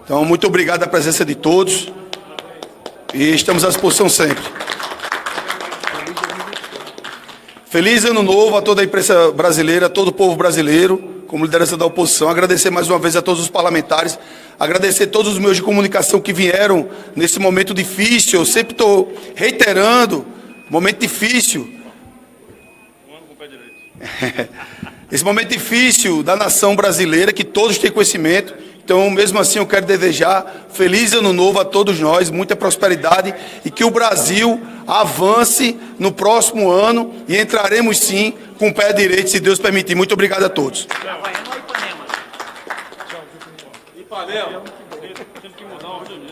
D: Então, muito obrigado pela presença de todos e estamos à disposição sempre. Feliz ano novo a toda a imprensa brasileira, a todo o povo brasileiro, como liderança da oposição. Agradecer mais uma vez a todos os parlamentares, agradecer a todos os meios de comunicação que vieram nesse momento difícil. Eu sempre estou reiterando, momento difícil. esse momento difícil da nação brasileira, que todos têm conhecimento. Então, mesmo assim, eu quero desejar feliz ano novo a todos nós, muita prosperidade e que o Brasil avance no próximo ano e entraremos sim com o pé direito, se Deus permitir. Muito obrigado a todos.
R: Ipanema. Temos que mudar a ordem.